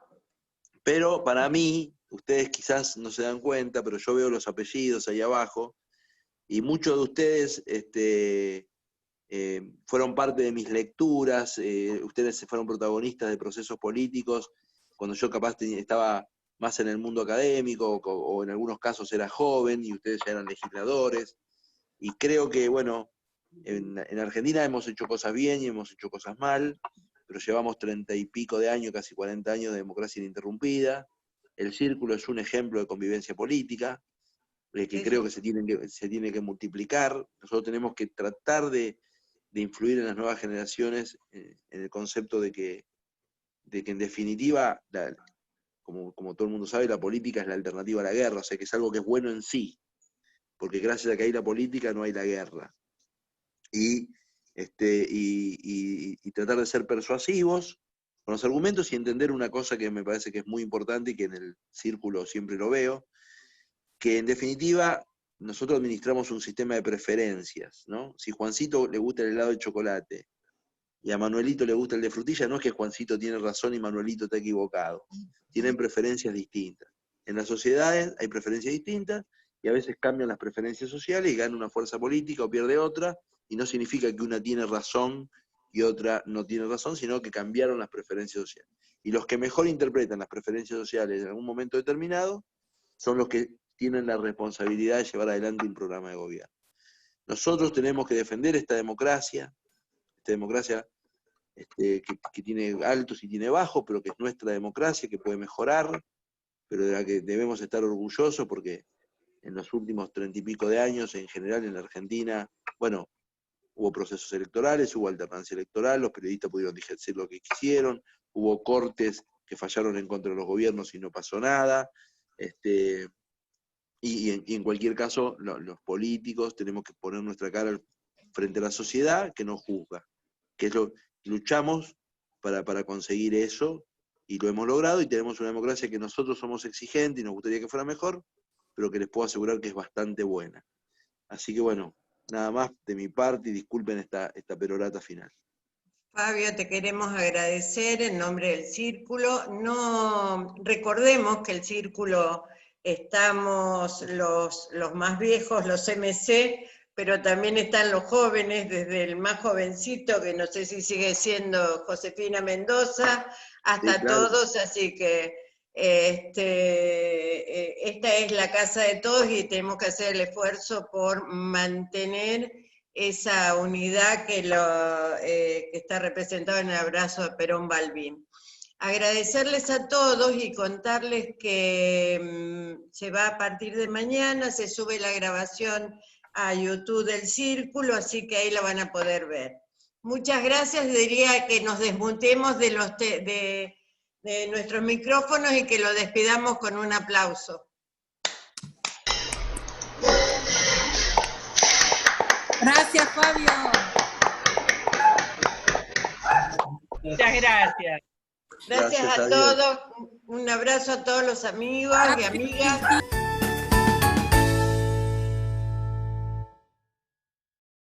Pero para mí, ustedes quizás no se dan cuenta, pero yo veo los apellidos ahí abajo, y muchos de ustedes fueron parte de mis lecturas, ustedes fueron protagonistas de procesos políticos, cuando yo capaz estaba más en el mundo académico, o en algunos casos era joven, y ustedes ya eran legisladores, y creo que, bueno, en Argentina hemos hecho cosas bien y hemos hecho cosas mal, pero llevamos 30 y pico de años, casi 40 años de democracia ininterrumpida. El círculo es un ejemplo de convivencia política, que creo que se tiene que multiplicar. Nosotros tenemos que tratar de influir en las nuevas generaciones en el concepto de que en definitiva, como todo el mundo sabe, la política es la alternativa a la guerra, o sea que es algo que es bueno en sí, porque gracias a que hay la política no hay la guerra. Y tratar de ser persuasivos con los argumentos y entender una cosa que me parece que es muy importante y que en el círculo siempre lo veo, que en definitiva nosotros administramos un sistema de preferencias, ¿no? Si Juancito le gusta el helado de chocolate y a Manuelito le gusta el de frutilla, no es que Juancito tiene razón y Manuelito está equivocado. Tienen preferencias distintas. En las sociedades hay preferencias distintas y a veces cambian las preferencias sociales y gana una fuerza política o pierde otra, y no significa que una tiene razón y otra no tiene razón, sino que cambiaron las preferencias sociales. Y los que mejor interpretan las preferencias sociales en algún momento determinado son los que tienen la responsabilidad de llevar adelante un programa de gobierno. Nosotros tenemos que defender esta democracia que tiene altos y tiene bajos, pero que es nuestra democracia, que puede mejorar, pero de la que debemos estar orgullosos, porque en los últimos 30 y pico de años, en general en la Argentina, bueno, hubo procesos electorales, hubo alternancia electoral, los periodistas pudieron decir lo que quisieron, hubo cortes que fallaron en contra de los gobiernos y no pasó nada, y en cualquier caso, los políticos tenemos que poner nuestra cara frente a la sociedad que nos juzga, que es lo que luchamos para conseguir eso, y lo hemos logrado, y tenemos una democracia que nosotros somos exigentes y nos gustaría que fuera mejor, pero que les puedo asegurar que es bastante buena. Así que bueno, nada más de mi parte, y disculpen esta perorata final. Fabio, te queremos agradecer en nombre del Círculo. No recordemos que el Círculo estamos los más viejos, los MC, pero también están los jóvenes, desde el más jovencito, que no sé si sigue siendo Josefina Mendoza, hasta Sí, claro. todos, así que esta es la casa de todos y tenemos que hacer el esfuerzo por mantener esa unidad que está representada en el abrazo de Perón Balbín. Agradecerles a todos y contarles que se va a partir de mañana, se sube la grabación a YouTube del Círculo, así que ahí la van a poder ver. Muchas gracias, diría que nos desmontemos de nuestros micrófonos y que lo despidamos con un aplauso. Gracias, Fabio. Muchas gracias. Gracias a todos, un abrazo a todos los amigos y amigas.